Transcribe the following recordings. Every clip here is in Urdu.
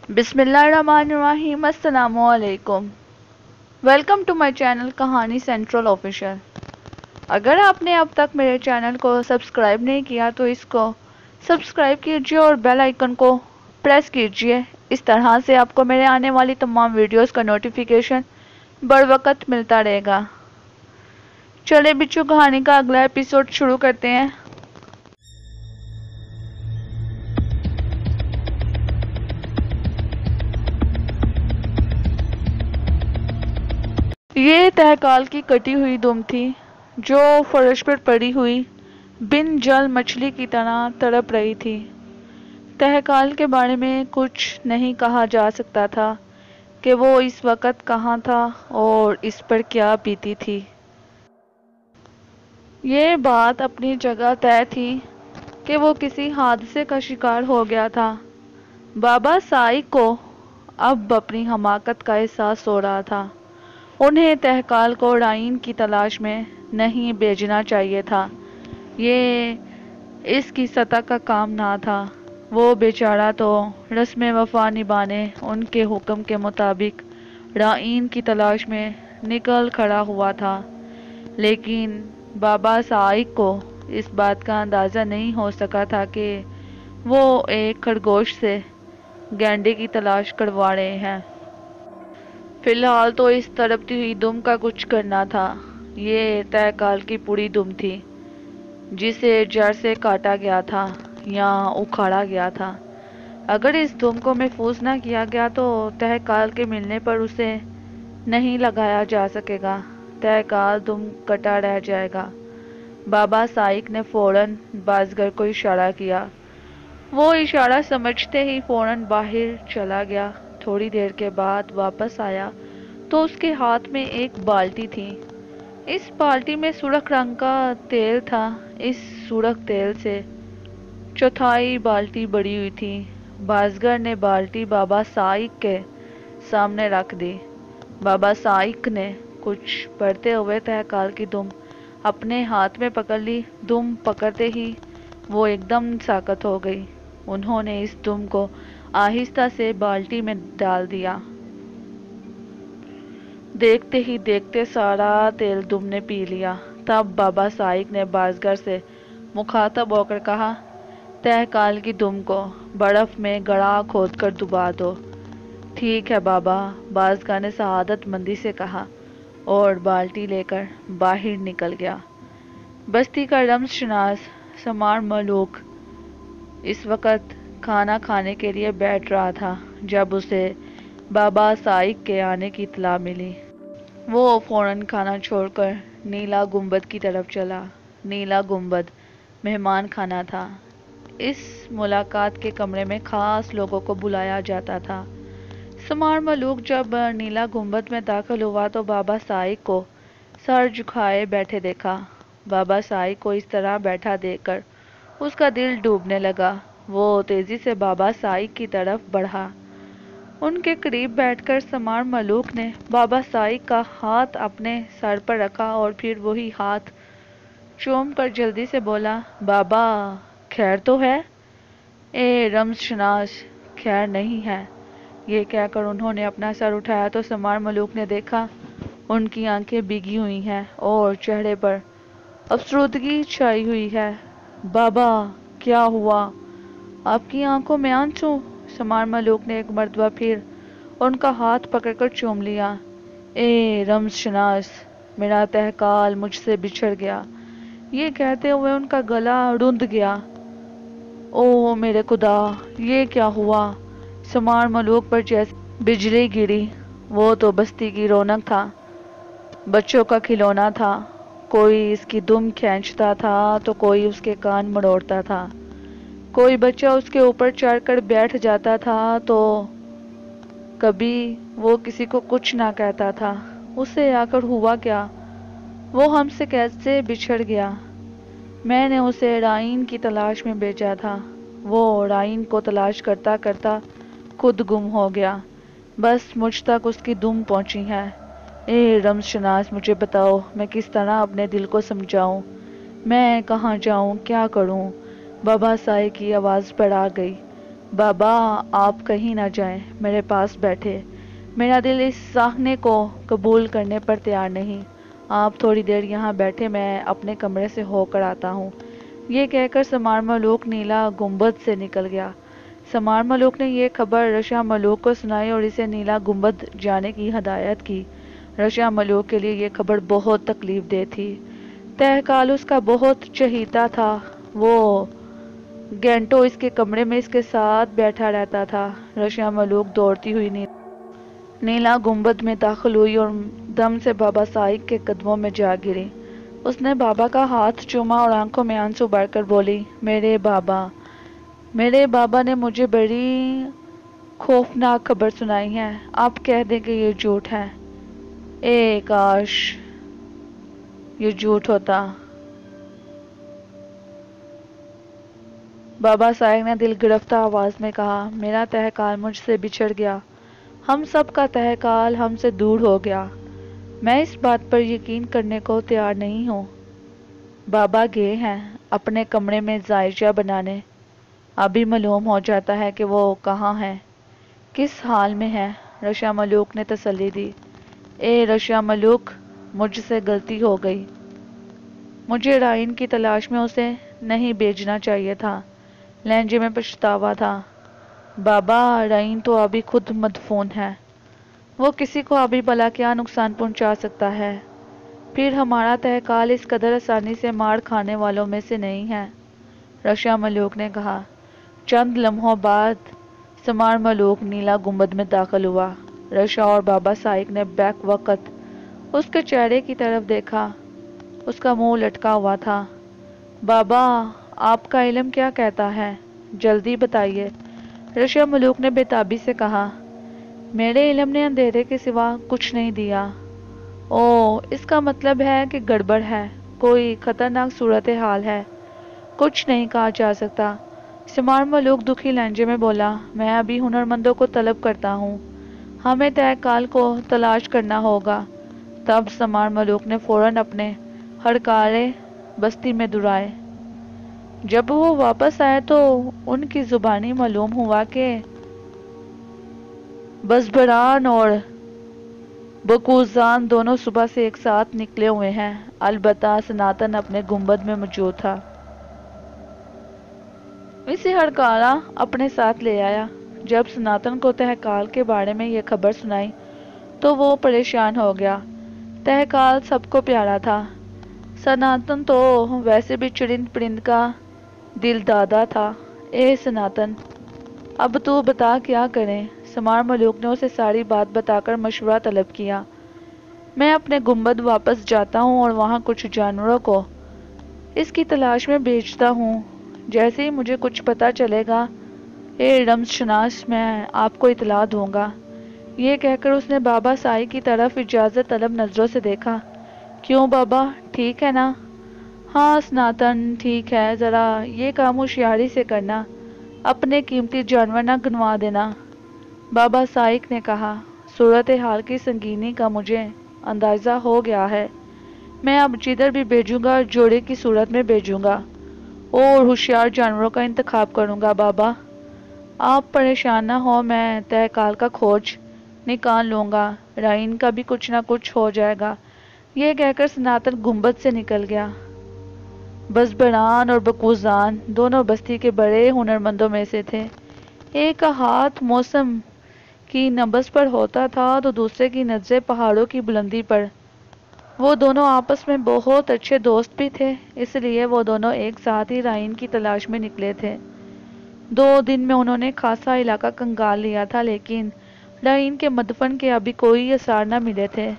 بسم اللہ الرحمن الرحیم۔ السلام علیکم۔ ویلکم ٹو مائی چینل کہانی سینٹرل آفیشل۔ اگر آپ نے اب تک میرے چینل کو سبسکرائب نہیں کیا تو اس کو سبسکرائب کیجیے اور بیل آئیکن کو پریس کیجیے۔ اس طرح سے آپ کو میرے آنے والی تمام ویڈیوز کا نوٹیفیکیشن بر وقت ملتا رہے گا۔ چلے بچوں، کہانی کا اگلا ایپیسوڈ شروع کرتے ہیں۔ یہ تہکال کی کٹی ہوئی دم تھی جو فرش پر پڑی ہوئی بن جل مچھلی کی طرح تڑپ رہی تھی۔ تہکال کے بارے میں کچھ نہیں کہا جا سکتا تھا کہ وہ اس وقت کہاں تھا اور اس پر کیا بیتی تھی۔ یہ بات اپنی جگہ طے تھی کہ وہ کسی حادثے کا شکار ہو گیا تھا۔ بابا سائق کو اب اپنی حماقت کا احساس ہو رہا تھا۔ انہیں تہکال کو رائن کی تلاش میں نہیں بھیجنا چاہیے تھا۔ یہ اس کی سطح کا کام نہ تھا۔ وہ بیچارہ تو رسم وفا نبھانے ان کے حکم کے مطابق رائن کی تلاش میں نکل کھڑا ہوا تھا، لیکن بابا سائق کو اس بات کا اندازہ نہیں ہو سکا تھا کہ وہ ایک خرگوش سے گینڈے کی تلاش کروا رہے ہیں۔ فی الحال تو اس تڑپتی ہوئی دم کا کچھ کرنا تھا۔ یہ تہکال کی پوری دم تھی جسے جڑ سے کاٹا گیا تھا یا اکھاڑا گیا تھا۔ اگر اس دم کو محفوظ نہ کیا گیا تو تہکال کے ملنے پر اسے نہیں لگایا جا سکے گا۔ تہکال دم کٹا رہ جائے گا۔ بابا سائق نے فوراً بازگر کو اشارہ کیا۔ وہ اشارہ سمجھتے ہی فوراً باہر چلا گیا۔ تھوڑی دیر کے بعد واپس آیا تو اس کے ہاتھ میں ایک بالٹی تھی۔ اس بالٹی میں سرخ رنگ کا تیل تھا۔ اس سرخ تیل سے چوتھائی بالٹی بھری ہوئی تھی۔ بازگر نے بالٹی بابا سائق کے سامنے رکھ دی۔ بابا سائق نے کچھ بڑھتے ہوئے تہکال کی دم اپنے ہاتھ میں پکڑ لی۔ دم پکڑتے ہی وہ ایک دم ساکت ہو گئی۔ انہوں نے اس دم کو آہستہ سے بالٹی میں ڈال دیا۔ دیکھتے ہی دیکھتے سارا تیل دم نے پی لیا۔ تب بابا سائق نے بازگر سے مخاطب ہو کر کہا، تہکال کی دم کو برف میں گڑھا کھود کر ڈبا دو۔ ٹھیک ہے بابا، بازگر نے سعادت مندی سے کہا اور بالٹی لے کر باہر نکل گیا۔ بستی کا رمز شناس سمار ملوک اس وقت کھانا کھانے کے لیے بیٹھ رہا تھا جب اسے بابا سائق کے آنے کی اطلاع ملی۔ وہ فوراً کھانا چھوڑ کر نیلا گنبد کی طرف چلا۔ نیلا گنبد مہمان خانہ تھا۔ اس ملاقات کے کمرے میں خاص لوگوں کو بلایا جاتا تھا۔ سمار ملوک جب نیلا گنبد میں داخل ہوا تو بابا سائق کو سر جھکائے بیٹھے دیکھا۔ بابا سائق کو اس طرح بیٹھا دیکھ کر اس کا دل ڈوبنے لگا۔ وہ تیزی سے بابا سائق کی طرف بڑھا۔ ان کے قریب بیٹھ کر سمار ملوک نے بابا سائق کا ہاتھ اپنے سر پر رکھا اور پھر وہی ہاتھ چوم کر جلدی سے بولا، بابا خیر تو ہے؟ اے رمز شناس، خیر نہیں ہے۔ یہ کہہ کر انہوں نے اپنا سر اٹھایا تو سمار ملوک نے دیکھا ان کی آنکھیں بھیگی ہوئی ہیں اور چہرے پر افسردگی چھائی ہوئی ہے۔ بابا کیا ہوا؟ آپ کی آنکھوں میں آنسو؟ سمار ملوک نے ایک مرتبہ پھر ان کا ہاتھ پکڑ کر چوم لیا۔ اے رمز شناس، میرا تہکال مجھ سے بچھڑ گیا۔ یہ کہتے ہوئے ان کا گلا رند گیا۔ اوہ میرے خدا، یہ کیا ہوا؟ سمار ملوک پر جیسے بجلی گری۔ وہ تو بستی کی رونق تھا، بچوں کا کھلونا تھا۔ کوئی اس کی دم کھینچتا تھا تو کوئی اس کے کان مروڑتا تھا۔ کوئی بچہ اس کے اوپر چڑھ کر بیٹھ جاتا تھا تو کبھی وہ کسی کو کچھ نہ کہتا تھا۔ اسے آ کر ہوا کیا؟ وہ ہم سے کیسے بچھڑ گیا؟ میں نے اسے رائن کی تلاش میں بھیجا تھا۔ وہ رائن کو تلاش کرتا کرتا خود گم ہو گیا۔ بس مجھ تک اس کی دم پہنچی ہے۔ اے رمز شناس، مجھے بتاؤ میں کس طرح اپنے دل کو سمجھاؤں؟ میں کہاں جاؤں؟ کیا کروں؟ بابا سائق کی آواز بڑھا گئی۔ بابا آپ کہیں نہ جائیں، میرے پاس بیٹھے، میرا دل اس ساہنے کو قبول کرنے پر تیار نہیں۔ آپ تھوڑی دیر یہاں بیٹھے، میں اپنے کمرے سے ہو کر آتا ہوں۔ یہ کہہ کر سمار ملوک نیلا گنبد سے نکل گیا۔ سمار ملوک نے یہ خبر رشا ملوک کو سنائی اور اسے نیلا گنبد جانے کی ہدایت کی۔ رشا ملوک کے لیے یہ خبر بہت تکلیف دہ تھی۔ تہکال اس کا بہت چہیتا تھا، وہ گھنٹوں اس کے کمرے میں اس کے ساتھ بیٹھا رہتا تھا۔ رشا ملوک دوڑتی ہوئی نیلا گنبد میں داخل ہوئی اور دم سے بابا سائق کے قدموں میں جا گری۔ اس نے بابا کا ہاتھ چوما اور آنکھوں میں آنسو بھر کر بولی، میرے بابا نے مجھے بڑی خوفناک خبر سنائی ہے، آپ کہہ دیں کہ یہ جھوٹ ہے۔ اے کاش یہ جھوٹ ہوتا۔ بابا سائق نے دل گرفتہ آواز میں کہا، میرا تہکال مجھ سے بچھڑ گیا، ہم سب کا تہکال ہم سے دور ہو گیا، میں اس بات پر یقین کرنے کو تیار نہیں ہوں۔ بابا گئے ہیں اپنے کمرے میں ذائچہ بنانے، ابھی معلوم ہو جاتا ہے کہ وہ کہاں ہے، کس حال میں ہے۔ رشا ملوک نے تسلی دی، اے رشا ملوک، مجھ سے غلطی ہو گئی، مجھے رائن کی تلاش میں اسے نہیں بھیجنا چاہیے تھا۔ لہجے میں پچھتاوا تھا۔ بابا رائن تو ابھی خود مدفون ہے، وہ کسی کو ابھی بھلا کیا نقصان پہنچا سکتا ہے، پھر ہمارا تہکال اس قدر آسانی سے مار کھانے والوں میں سے نہیں ہے، رشا ملوک نے کہا۔ چند لمحوں بعد سمار ملوک نیلا گنبد میں داخل ہوا۔ رشا اور بابا سائق نے بیک وقت اس کے چہرے کی طرف دیکھا، اس کا منہ لٹکا ہوا تھا۔ بابا آپ کا علم کیا کہتا ہے، جلدی بتائیے، رشا ملوک نے بے تابی سے کہا۔ میرے علم نے اندھیرے کے سوا کچھ نہیں دیا۔ او، اس کا مطلب ہے کہ گڑبڑ ہے، کوئی خطرناک صورتحال ہے، کچھ نہیں کہا جا سکتا۔ سمار ملوک دکھی لہجے میں بولا، میں ابھی ہنرمندوں کو طلب کرتا ہوں، ہمیں تہکال کو تلاش کرنا ہوگا۔ تب سمار ملوک نے فوراً اپنے ہڑکارے بستی میں دہرائے۔ جب وہ واپس آئے تو ان کی زبانی معلوم ہوا کہ بزبران اور بکوزان دونوں صبح سے ایک ساتھ نکلے ہوئے ہیں، البتہ سناتن اپنے گنبد میں موجود تھا۔ اسے ہڑکارا اپنے ساتھ لے آیا۔ جب سناتن کو تہکال کے بارے میں یہ خبر سنائی تو وہ پریشان ہو گیا۔ تہکال سب کو پیارا تھا، سناتن تو ویسے بھی چرند پرند کا دل دادا تھا۔ اے سناتن، اب تو بتا کیا کریں؟ سمار ملوک نے اسے ساری بات بتا کر مشورہ طلب کیا۔ میں اپنے گنبد واپس جاتا ہوں اور وہاں کچھ جانوروں کو اس کی تلاش میں بھیجتا ہوں، جیسے ہی مجھے کچھ پتہ چلے گا، اے رمز شناس، میں آپ کو اطلاع دوں گا۔ یہ کہہ کر اس نے بابا سائی کی طرف اجازت طلب نظروں سے دیکھا۔ کیوں بابا، ٹھیک ہے نا؟ ہاں سناتن، ٹھیک ہے، ذرا یہ کام ہوشیاری سے کرنا، اپنے قیمتی جانور نہ گنوا دینا، بابا سائق نے کہا۔ صورتحال کی سنگینی کا مجھے اندازہ ہو گیا ہے، میں اب جدھر بھی بھیجوں گا جوڑے کی صورت میں بھیجوں گا اور ہوشیار جانوروں کا انتخاب کروں گا۔ بابا آپ پریشان نہ ہو، میں تہکال کا کھوج نکال لوں گا، رائن کا بھی کچھ نہ کچھ ہو جائے گا۔ یہ کہہ کر سناتن گنبد سے نکل گیا۔ بزبران اور بکوزان دونوں بستی کے بڑے ہنرمندوں میں سے تھے۔ ایک کا ہاتھ موسم کی نبض پر ہوتا تھا تو دوسرے کی نظریں پہاڑوں کی بلندی پر۔ وہ دونوں آپس میں بہت اچھے دوست بھی تھے، اس لیے وہ دونوں ایک ساتھ ہی رائن کی تلاش میں نکلے تھے۔ 2 دن میں انہوں نے خاصا علاقہ کنگال لیا تھا، لیکن رائن کے مدفن کے ابھی کوئی آثار نہ ملے تھے۔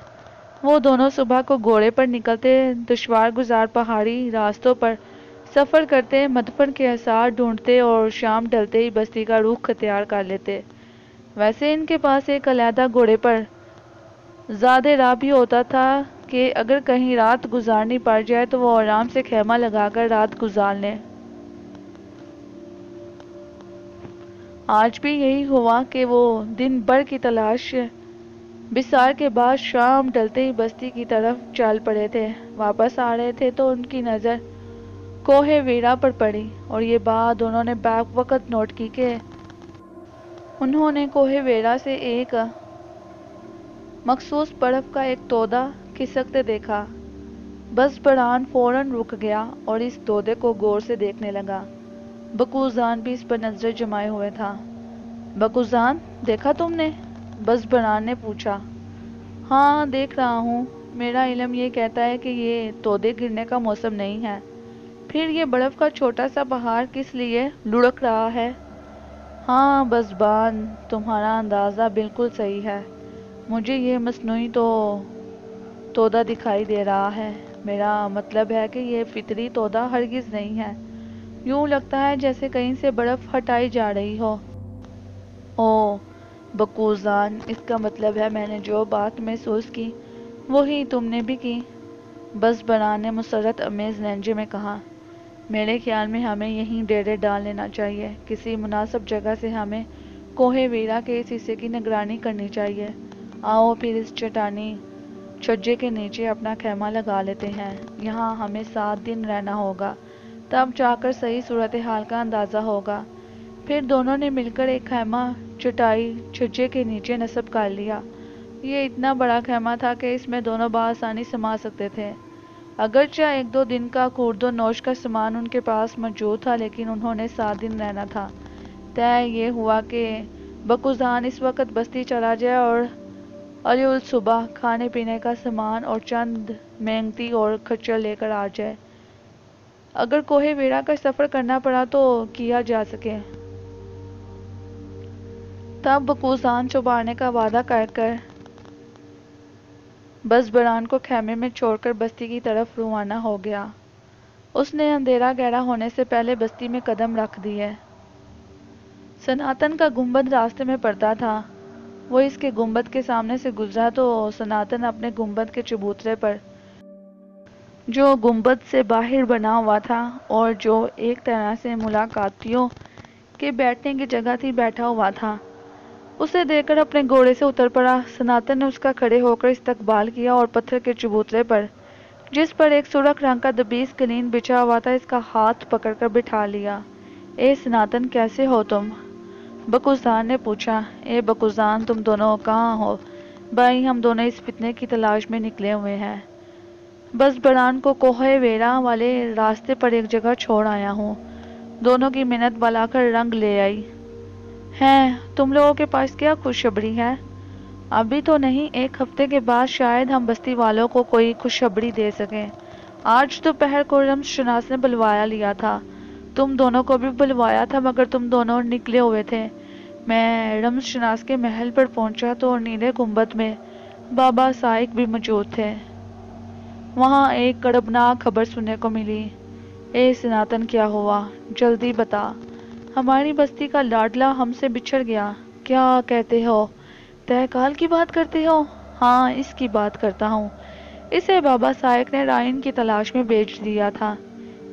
وہ دونوں صبح کو گھوڑے پر نکلتے، دشوار گزار پہاڑی راستوں پر سفر کرتے، مدفن کے آثار ڈھونڈتے اور شام ڈھلتے ہی بستی کا رخ اختیار کر لیتے۔ ویسے ان کے پاس ایک علیحدہ گھوڑے پر زیادہ راہ بھی ہوتا تھا کہ اگر کہیں رات گزارنی پڑ جائے تو وہ آرام سے خیمہ لگا کر رات گزار لیں۔ آج بھی یہی ہوا کہ وہ دن بھر کی تلاش بسار کے بعد شام ڈلتے ہی بستی کی طرف چل پڑے تھے۔ واپس آ رہے تھے تو ان کی نظر کوہ ویرا پر پڑی اور یہ بات انہوں نے بیک وقت نوٹ کی کہ انہوں نے کوہ ویرا سے ایک مخصوص برف کا ایک تودہ کھسکتے دیکھا۔ بس بران فوراً رک گیا اور اس تودے کو غور سے دیکھنے لگا۔ بکوزان بھی اس پر نظریں جمائے ہوئے تھا۔ بکوزان، دیکھا تم نے؟ بس بران نے پوچھا۔ ہاں، دیکھ رہا ہوں۔ میرا علم یہ کہتا ہے کہ یہ تودے گرنے کا موسم نہیں ہے۔ پھر یہ برف کا چھوٹا سا پہاڑ کس لیے لڑک رہا ہے؟ ہاں بزبان، تمہارا اندازہ بالکل صحیح ہے۔ مجھے یہ مصنوعی تودہ دکھائی دے رہا ہے۔ میرا مطلب ہے کہ یہ فطری تودہ ہرگز نہیں ہے۔ یوں لگتا ہے جیسے کہیں سے برف ہٹائی جا رہی ہو۔ اوہ بکوزان، اس کا مطلب ہے میں نے جو بات محسوس کی وہی تم نے بھی کی۔ بس بران نے مسرت امیز لہجے میں کہا۔ میرے خیال میں ہمیں یہیں ڈیرے ڈال لینا چاہیے۔ کسی مناسب جگہ سے ہمیں کوہ ویرا کے اس حصے کی نگرانی کرنی چاہیے۔ آؤ پھر اس چٹانی چھجے کے نیچے اپنا خیمہ لگا لیتے ہیں۔ یہاں ہمیں 7 دن رہنا ہوگا، تب جا کر صحیح صورتحال کا اندازہ ہوگا۔ پھر دونوں نے مل کر ایک خیمہ چٹائی چھجے کے نیچے نصب کر لیا۔ یہ اتنا بڑا خیمہ تھا کہ اس میں دونوں بآسانی سما سکتے تھے۔ اگرچہ 1-2 دن کا خورد و نوش کا سامان ان کے پاس موجود تھا، لیکن انہوں نے 7 دن رہنا تھا۔ طے یہ ہوا کہ بکوزان اس وقت بستی چلا جائے اور علی الصبح کھانے پینے کا سامان اور چند مینگتی اور کھچر لے کر آ جائے۔ اگر کوہ ویرا کا سفر کرنا پڑا تو کیا جا سکے۔ تب بکوزان چوبارنے کا وعدہ کر بس بران کو خیمے میں چھوڑ کر بستی کی طرف روانہ ہو گیا۔ اس نے اندھیرا گہرا ہونے سے پہلے بستی میں قدم رکھ دیے۔ سناتن کا گنبد راستے میں پڑتا تھا۔ وہ اس کے گنبد کے سامنے سے گزرا تو سناتن اپنے گنبد کے چبوترے پر، جو گنبد سے باہر بنا ہوا تھا اور جو ایک طرح سے ملاقاتیوں کے بیٹھنے کی جگہ تھی، بیٹھا ہوا تھا۔ اسے دیکھ کر اپنے گھوڑے سے اتر پڑا۔ سناتن نے اس کا کھڑے ہو کر استقبال کیا اور پتھر کے چبوترے پر، جس پر ایک سرخ رنگ کا دبیس قلین بچھا ہوا تھا، اس کا ہاتھ پکڑ کر بٹھا لیا۔ اے سناتن، کیسے ہو تم؟ بکوزان نے پوچھا۔ اے بکوزان، تم دونوں کہاں ہو؟ بھائی، ہم دونوں اس فتنے کی تلاش میں نکلے ہوئے ہیں۔ بس بران کو کوہ ویرا والے راستے پر ایک جگہ چھوڑ آیا ہوں۔ دونوں کی منت بلا کر رنگ لے آئی ہیں۔ تم لوگوں کے پاس کیا خوشخبری ہے؟ ابھی تو نہیں، 1 ہفتے کے بعد شاید ہم بستی والوں کو کوئی خوشخبری دے سکیں۔ آج دوپہر کو رمز شناس نے بلوایا لیا تھا۔ تم دونوں کو بھی بلوایا تھا، مگر تم دونوں نکلے ہوئے تھے۔ میں رمز شناس کے محل پر پہنچا تو نیلے گنبد میں بابا سائق بھی موجود تھے۔ وہاں ایک کڑبناک خبر سننے کو ملی۔ اے سناتن، کیا ہوا؟ جلدی بتا۔ ہماری بستی کا لاڈلا ہم سے بچھڑ گیا۔ کیا کہتے ہو؟ تہکال کی بات کرتے ہو؟ ہاں، اس کی بات کرتا ہوں۔ اسے بابا سائق نے رائن کی تلاش میں بھیج دیا تھا۔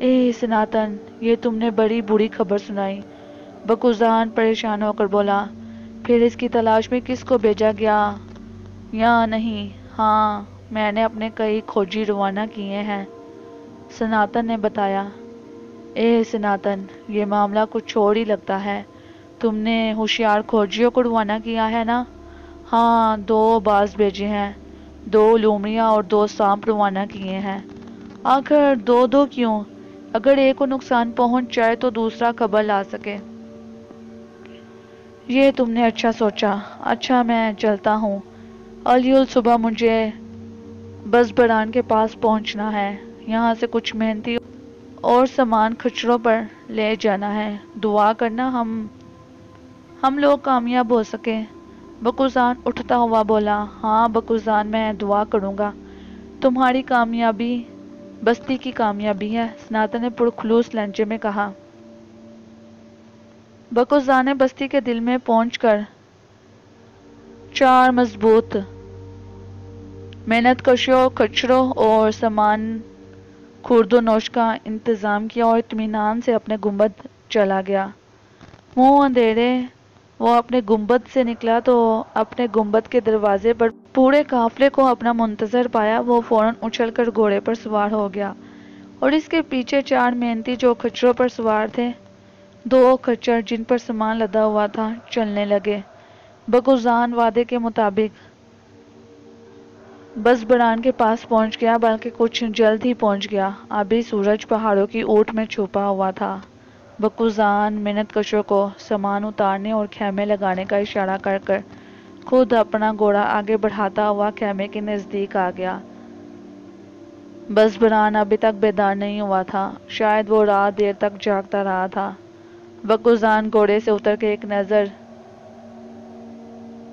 اے سناتن، یہ تم نے بڑی بری خبر سنائی۔ بکوزان پریشان ہو کر بولا۔ پھر اس کی تلاش میں کس کو بھیجا گیا یا نہیں؟ ہاں، میں نے اپنے کئی کھوجی روانہ کیے ہیں، سناتن نے بتایا۔ اے سناتن، یہ معاملہ کچھ اور ہی لگتا ہے۔ تم نے ہوشیار کھوجیوں کو روانہ کیا ہے نا؟ ہاں، 2 باز بھیجے ہیں، 2 لومڑیاں اور 2 سانپ روانہ کیے ہیں۔ آخر 2 کیوں؟ اگر ایک کو نقصان پہنچ جائے تو دوسرا خبر لا سکے۔ یہ تم نے اچھا سوچا۔ اچھا، میں چلتا ہوں۔ علی الصبح مجھے بزبران کے پاس پہنچنا ہے۔ یہاں سے کچھ محنتی اور سامان کھچروں پر لے جانا ہے۔ دعا کرنا ہم لوگ کامیاب ہو سکیں۔ بکوزان اٹھتا ہوا بولا۔ ہاں بکوزان، میں دعا کروں گا۔ تمہاری کامیابی بستی کی کامیابی ہے، سناتن نے پرخلوص لہجے میں کہا۔ بکوزان نے بستی کے دل میں پہنچ کر 4 مضبوط محنت کشوں، کھچروں اور سامان خورد و نوش کا انتظام کیا اور اطمینان سے اپنے گنبد چلا گیا۔ منہ اندھیرے وہ اپنے گنبد سے نکلا تو اپنے گنبد کے دروازے پر پورے قافلے کو اپنا منتظر پایا۔ وہ فوراً اچھل کر گھوڑے پر سوار ہو گیا اور اس کے پیچھے 4 محنتی جو کھچروں پر سوار تھے دو کچر جن پر سامان لدا ہوا تھا چلنے لگے۔ بکوزان وعدے کے مطابق بس بڑان کے پاس پہنچ گیا، بلکہ کچھ جلد ہی پہنچ گیا۔ ابھی سورج پہاڑوں کی اوٹ میں چھپا ہوا تھا۔ بکوزان محنت کشوں کو سامان اتارنے اور خیمے لگانے کا اشارہ کر کر خود اپنا گھوڑا آگے بڑھاتا ہوا خیمے کے نزدیک آ گیا۔ بس بڑان ابھی تک بیدار نہیں ہوا تھا، شاید وہ رات دیر تک جاگتا رہا تھا۔ بکوزان گھوڑے سے اتر کے ایک نظر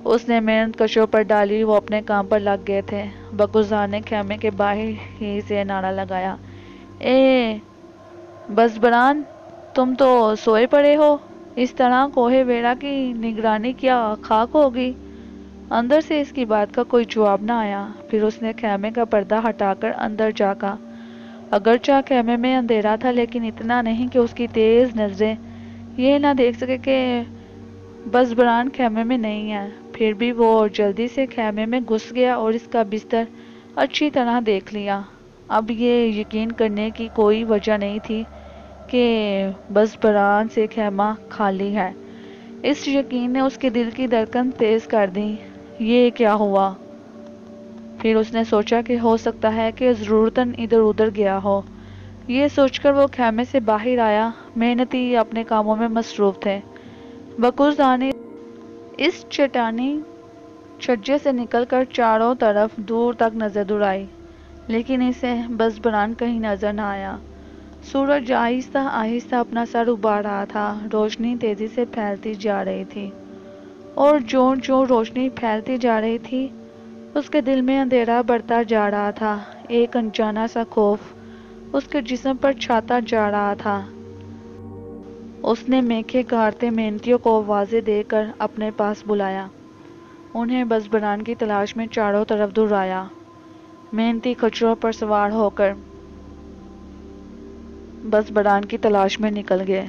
اس نے محنت کشوں پر ڈالی، وہ اپنے کام پر لگ گئے تھے۔ بکوزان نے خیمے کے باہر ہی سے نعرہ لگایا، اے بس بڑان، تم تو سوئے پڑے ہو، اس طرح کوہ ویرا کی نگرانی کیا خاک ہوگی؟ اندر سے اس کی بات کا کوئی جواب نہ آیا۔ پھر اس نے خیمے کا پردہ ہٹا کر اندر جھانکا۔ اگرچہ خیمے میں اندھیرا تھا، لیکن اتنا نہیں کہ اس کی تیز نظریں یہ نہ دیکھ سکے کہ بس بڑان خیمے میں نہیں ہے۔ پھر بھی وہ جلدی سے خیمے میں گھس گیا اور اس کا بستر اچھی طرح دیکھ لیا۔ اب یہ یقین کرنے کی کوئی وجہ نہیں تھی کہ بس بڑان سے خیمہ خالی ہے۔ اس یقین نے اس کے دل کی دھڑکن تیز کر دی۔ یہ کیا ہوا؟ پھر اس نے سوچا کہ ہو سکتا ہے کہ ضرورتاً ادھر ادھر گیا ہو۔ یہ سوچ کر وہ خیمے سے باہر آیا۔ محنتی اپنے کاموں میں مصروف تھے۔ بکوزان اس چٹانی چھجے سے نکل کر چاروں طرف دور تک نظر دوڑائی، لیکن اسے بس بڑان کہیں نظر نہ آیا۔ سورج آہستہ آہستہ اپنا سر ابھار رہا تھا، روشنی تیزی سے پھیلتی جا رہی تھی، اور جوں جوں روشنی پھیلتی جا رہی تھی اس کے دل میں اندھیرا بڑھتا جا رہا تھا۔ ایک انجانا سا خوف اس کے جسم پر چھاتا جا رہا تھا۔ اس نے میخیں گاڑتے محنتیوں کو آوازیں دے کر اپنے پاس بلایا، انہیں بس بڑان کی تلاش میں چاروں طرف دوڑایا۔ محنتی کچروں پر سوار ہو کر بس بڑان کی تلاش میں نکل گئے۔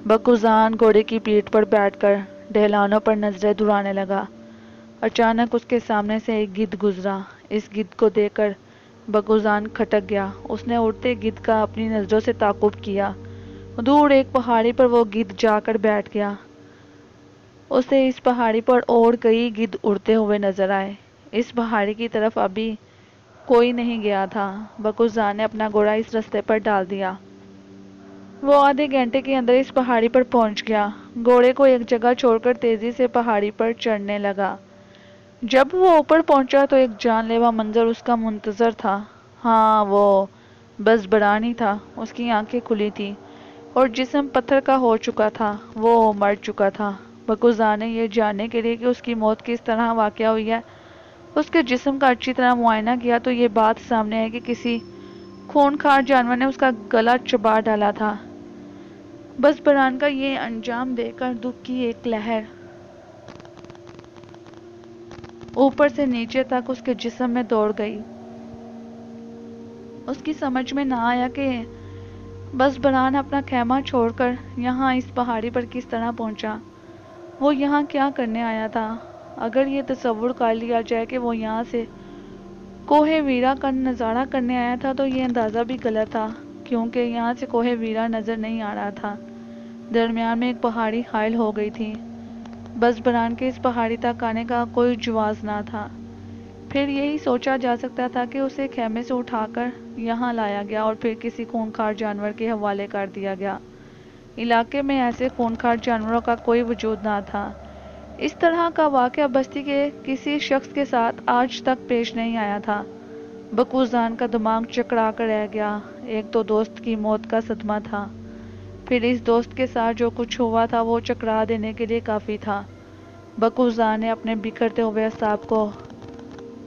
بکوزان گھوڑے کی پیٹھ پر بیٹھ کر ڈھلانوں پر نظریں دوڑانے لگا۔ اچانک اس کے سامنے سے ایک گدھ گزرا۔ اس گدھ کو دیکھ کر بکوزان کھٹک گیا۔ اس نے اڑتے گدھ کا اپنی نظروں سے تعاقب کیا۔ دور ایک پہاڑی پر وہ گدھ جا کر بیٹھ گیا۔ اسے اس پہاڑی پر اور کئی گدھ اڑتے ہوئے نظر آئے۔ اس پہاڑی کی طرف ابھی کوئی نہیں گیا تھا۔ بکوزان نے اپنا گھوڑا اس رستے پر ڈال دیا۔ وہ آدھے گھنٹے کے اندر اس پہاڑی پر پہنچ گیا۔ گھوڑے کو ایک جگہ چھوڑ کر تیزی سے پہاڑی پر چڑھنے لگا۔ جب وہ اوپر پہنچا تو ایک جان لیوا منظر اس کا منتظر تھا۔ ہاں، وہ بس بڑان ہی تھا۔ اس کی آنکھیں کھلی تھیں اور جسم پتھر کا ہو چکا تھا، وہ مر چکا تھا۔ بکوزان نے یہ جاننے کے لیے کہ اس کی موت کس طرح واقع ہوئی ہے، اس کے جسم کا اچھی طرح معائنہ کیا تو یہ بات سامنے آئی کہ کسی خونخوار جانور نے اس کا گلا چبا ڈالا تھا۔ بس بڑان کا یہ انجام دیکھ کر دکھ کی ایک لہر اوپر سے نیچے تک اس کے جسم میں دوڑ گئی۔ اس کی سمجھ میں نہ آیا کہ بس بڑان اپنا خیمہ چھوڑ کر یہاں اس پہاڑی پر کس طرح پہنچا۔ وہ یہاں کیا کرنے آیا تھا؟ اگر یہ تصور کر لیا جائے کہ وہ یہاں سے کوہ ویرا کا نظارہ کرنے آیا تھا تو یہ اندازہ بھی غلط تھا، کیونکہ یہاں سے کوہ ویرا نظر نہیں آ رہا تھا۔ درمیان میں ایک پہاڑی حائل ہو گئی تھی۔ بس بڑان کے اس پہاڑی تک آنے کا کوئی جواز نہ تھا۔ پھر یہی سوچا جا سکتا تھا کہ اسے خیمے سے اٹھا کر یہاں لایا گیا اور پھر کسی خونخوار جانور کے حوالے کر دیا گیا۔ علاقے میں ایسے خونخوار جانوروں کا کوئی وجود نہ تھا۔ اس طرح کا واقعہ بستی کے کسی شخص کے ساتھ آج تک پیش نہیں آیا تھا۔ بکوزان کا دماغ چکرا کر رہ گیا۔ ایک تو دوست کی موت کا صدمہ تھا، پھر اس دوست کے ساتھ جو کچھ ہوا تھا وہ چکرا دینے کے لیے کافی تھا۔ بکوزان نے اپنے بکھرتے ہوئے اعصاب کو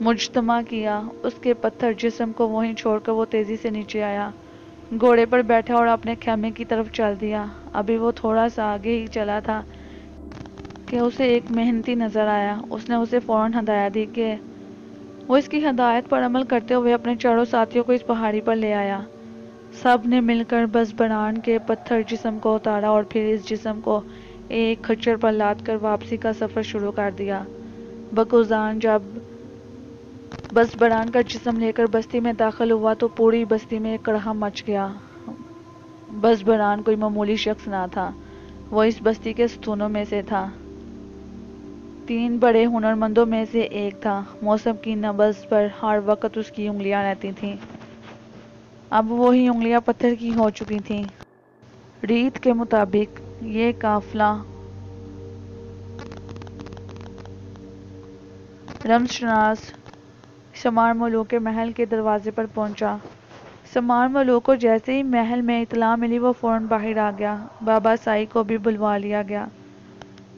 مجتمع کیا، اس کے پتھر جسم کو وہیں چھوڑ کر وہ تیزی سے نیچے آیا، گھوڑے پر بیٹھا اور اپنے خیمے کی طرف چل دیا۔ ابھی وہ تھوڑا سا آگے ہی چلا تھا کہ اسے ایک محنتی نظر آیا۔ اس نے اسے فوراً ہدایت دی کہ وہ اس کی ہدایت پر عمل کرتے ہوئے اپنے چاروں ساتھیوں کو اس پہاڑی پر لے آیا۔ سب نے مل کر بس بڑان کے پتھر جسم کو اتارا اور پھر اس جسم کو ایک کھچر پر لاد کر واپسی کا سفر شروع کر دیا۔ بکوزان جب بس بڑان کا جسم لے کر بستی میں داخل ہوا تو پوری بستی میں ایک کڑاہ مچ گیا۔ بس بران کوئی معمولی شخص نہ تھا، وہ اس بستی کے ستونوں میں سے تھا، 3 بڑے ہنرمندوں میں سے ایک تھا۔ موسم کی نبض پر ہر وقت اس کی انگلیاں رہتی تھیں، اب وہی انگلیاں پتھر کی ہو چکی تھیں۔ ریت کے مطابق یہ قافلہ رمز شناس سمار ملوک کے محل کے دروازے پر پہنچا۔ سمار ملوک کو جیسے ہی محل میں اطلاع ملی وہ فوراً باہر آ گیا۔ بابا سائی کو بھی بلوا لیا گیا۔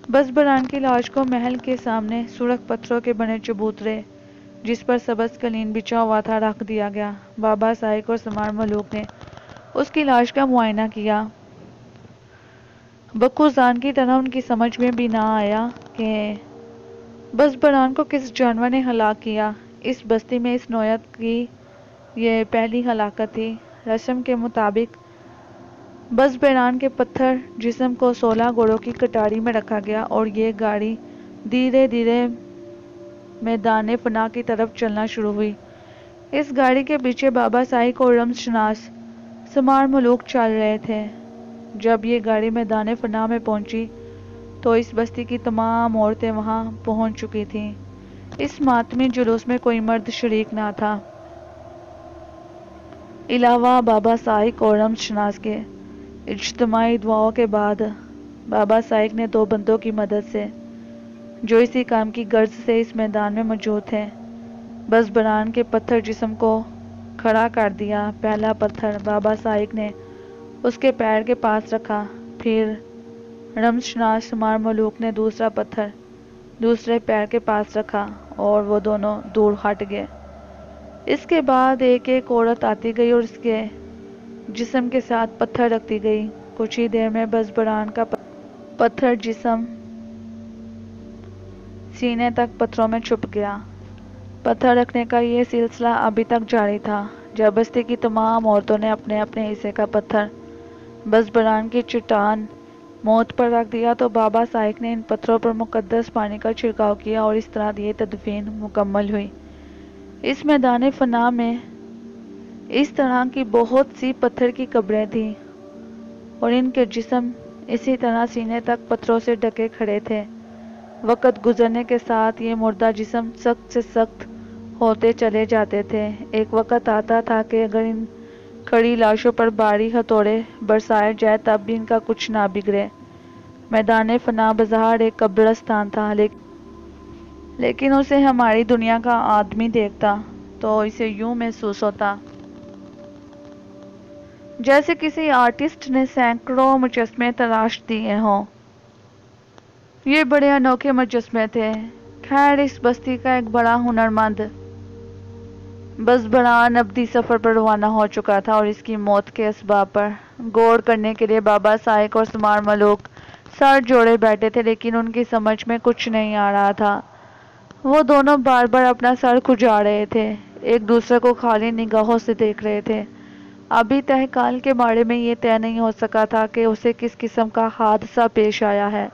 بس بران کی لاش کو محل کے سامنے سرخ پتھروں کے بنے چبوترے جس پر سبز قالین بچھا ہوا تھا رکھ دیا گیا۔ بابا سائق اور سمار ملوک نے اس کی لاش کا معائنہ کیا۔ بخوزان کی طرح ان کی سمجھ میں بھی نہ آیا کہ بس بران کو کس جانور نے ہلاک کیا۔ اس بستی میں اس نوعیت کی یہ پہلی ہلاکت تھی۔ رسم کے مطابق بس بران کے پتھر جسم کو 16 گھوڑوں کی کٹاری میں رکھا گیا اور یہ گاڑی دھیرے دھیرے میدان فنا کی طرف چلنا شروع ہوئی۔ اس گاڑی کے پیچھے بابا سائق اور رمز شناس سمار ملوک چل رہے تھے۔ جب یہ گاڑی میدان فنا میں پہنچی تو اس بستی کی تمام عورتیں وہاں پہنچ چکی تھیں۔ اس ماتمی جلوس میں کوئی مرد شریک نہ تھا علاوہ بابا سائق اور رمز شناس کے۔ اجتماعی دعاؤں کے بعد بابا سائق نے 2 بندوں کی مدد سے جو اسی کام کی غرض سے اس میدان میں موجود تھے بس بران کے پتھر جسم کو کھڑا کر دیا۔ پہلا پتھر بابا سائق نے اس کے پیر کے پاس رکھا، پھر رمز شناس سمار ملوک نے دوسرا پتھر دوسرے پیر کے پاس رکھا اور وہ دونوں دور ہٹ گئے۔ اس کے بعد ایک ایک عورت آتی گئی اور اس کے جسم کے ساتھ پتھر رکھتی گئی۔ کچھ ہی دیر میں بس بران کا پتھر جسم سینے تک پتھروں میں چھپ گیا۔ پتھر رکھنے کا یہ سلسلہ ابھی تک جاری تھا۔ جب بستی کی تمام عورتوں نے اپنے اپنے حصے کا پتھر بس بران کی چٹان موت پر رکھ دیا تو بابا سائق نے ان پتھروں پر مقدس پانی کا چھڑکاؤ کیا اور اس طرح یہ تدفین مکمل ہوئی۔ اس میدان فنا میں اس طرح کی بہت سی پتھر کی قبریں تھیں اور ان کے جسم اسی طرح سینے تک پتھروں سے ڈھکے کھڑے تھے۔ وقت گزرنے کے ساتھ یہ مردہ جسم سخت سے سخت ہوتے چلے جاتے تھے۔ ایک وقت آتا تھا کہ اگر ان کھڑی لاشوں پر بھاری ہتھوڑے برسائے جائے تب بھی ان کا کچھ نہ بگڑے۔ میدان فنا بظاہر ایک قبرستان تھا، لیکن اسے ہماری دنیا کا آدمی دیکھتا تو اسے یوں محسوس ہوتا جیسے کسی آرٹسٹ نے سینکڑوں مجسمے تراش دیے ہوں۔ یہ بڑے انوکھے مجسمے تھے۔ خیر اس بستی کا ایک بڑا ہنرمند بس بران ابدی سفر پر روانہ ہو چکا تھا اور اس کی موت کے اسباب پر غور کرنے کے لیے بابا سائق اور سمار ملوک سر جوڑے بیٹھے تھے، لیکن ان کی سمجھ میں کچھ نہیں آ رہا تھا۔ وہ دونوں بار بار اپنا سر کھجا رہے تھے، ایک دوسرے کو خالی نگاہوں سے دیکھ رہے تھے۔ ابھی تہکال کے بارے میں یہ طے نہیں ہو سکا تھا کہ اسے کس قسم کا حادثہ پیش آیا ہے۔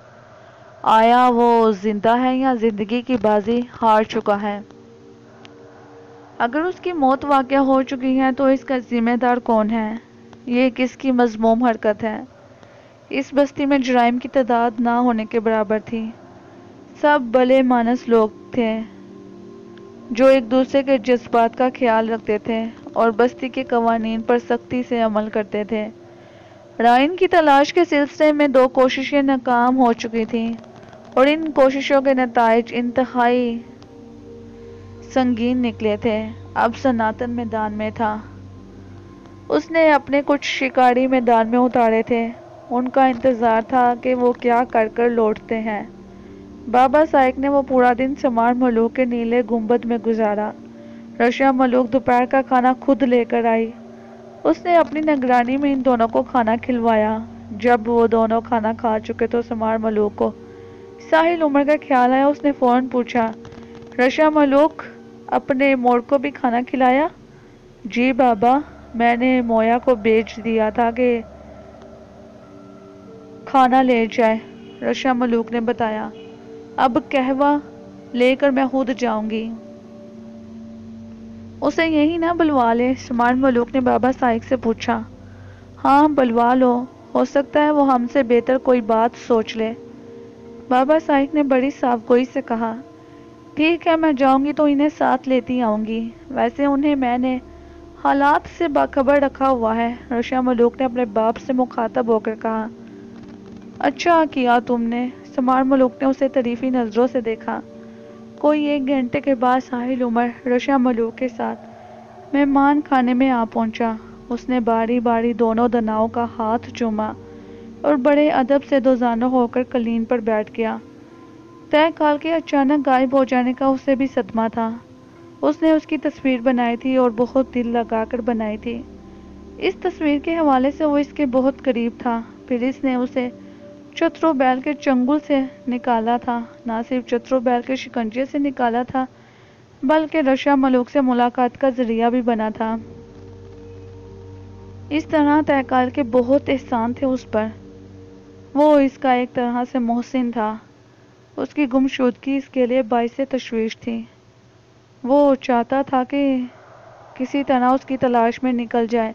آیا وہ زندہ ہے یا زندگی کی بازی ہار چکا ہے؟ اگر اس کی موت واقع ہو چکی ہے تو اس کا ذمہ دار کون ہے؟ یہ کس کی مذموم حرکت ہے؟ اس بستی میں جرائم کی تعداد نہ ہونے کے برابر تھی۔ سب بھلے مانس لوگ تھے جو ایک دوسرے کے جذبات کا خیال رکھتے تھے اور بستی کے قوانین پر سختی سے عمل کرتے تھے۔ رائن کی تلاش کے سلسلے میں 2 کوششیں ناکام ہو چکی تھیں اور ان کوششوں کے نتائج انتہائی سنگین نکلے تھے۔ اب سناتن میدان میں تھا۔ اس نے اپنے کچھ شکاری میدان میں اتارے تھے، ان کا انتظار تھا کہ وہ کیا کر کر لوٹتے ہیں۔ بابا سائق نے وہ پورا دن سمار ملوک کے نیلے گنبد میں گزارا۔ رشا ملوک دوپہر کا کھانا خود لے کر آئی۔ اس نے اپنی نگرانی میں ان دونوں کو کھانا کھلوایا۔ جب وہ دونوں کھانا کھا چکے تو سمار ملوک کو ساحل عمر کا خیال آیا۔ اس نے فوراً پوچھا، رشا ملوک اپنے موڑ کو بھی کھانا کھلایا؟ جی بابا، میں نے مویا کو بھیج دیا تھا کہ کھانا لے جائے، رشا ملوک نے بتایا۔ اب قہوہ لے کر میں خود جاؤں گی۔ اسے یہیں نہ بلوا لے؟ سمار ملوک نے بابا سائق سے پوچھا۔ ہاں بلوا لو، ہو سکتا ہے وہ ہم سے بہتر کوئی بات سوچ لے۔ بابا صاحب نے بڑی صاف گوئی سے کہا، ٹھیک ہے میں جاؤں گی تو انہیں ساتھ لیتی آؤں گی، ویسے انہیں میں نے حالات سے باخبر رکھا ہوا ہے۔ رشا ملوک نے اپنے باپ سے مخاطب ہو کر کہا۔ اچھا کیا تم نے، سمار ملوک نے اسے تعریفی نظروں سے دیکھا۔ کوئی 1 گھنٹے کے بعد ساحل عمر رشا ملوک کے ساتھ مہمان خانے میں آ پہنچا۔ اس نے باری باری دونوں دناؤں کا ہاتھ چوما اور بڑے ادب سے دوزانوں ہو کر قالین پر بیٹھ گیا۔ طے کال کے اچانک غائب ہو جانے کا اسے بھی صدمہ تھا۔ اس نے اس کی تصویر بنائی تھی اور بہت دل لگا کر بنائی تھی۔ اس تصویر کے حوالے سے وہ اس کے بہت قریب تھا۔ پھر اس نے اسے چترو بیل کے چنگل سے نکالا تھا، نہ صرف چترو بیل کے شکنجے سے نکالا تھا بلکہ رشا ملوک سے ملاقات کا ذریعہ بھی بنا تھا۔ اس طرح طے کال کے بہت احسان تھے اس پر۔ وہ اس کا ایک طرح سے محسن تھا۔ اس کی گمشدگی اس کے لیے باعث تشویش تھی۔ وہ چاہتا تھا کہ کسی طرح اس کی تلاش میں نکل جائے،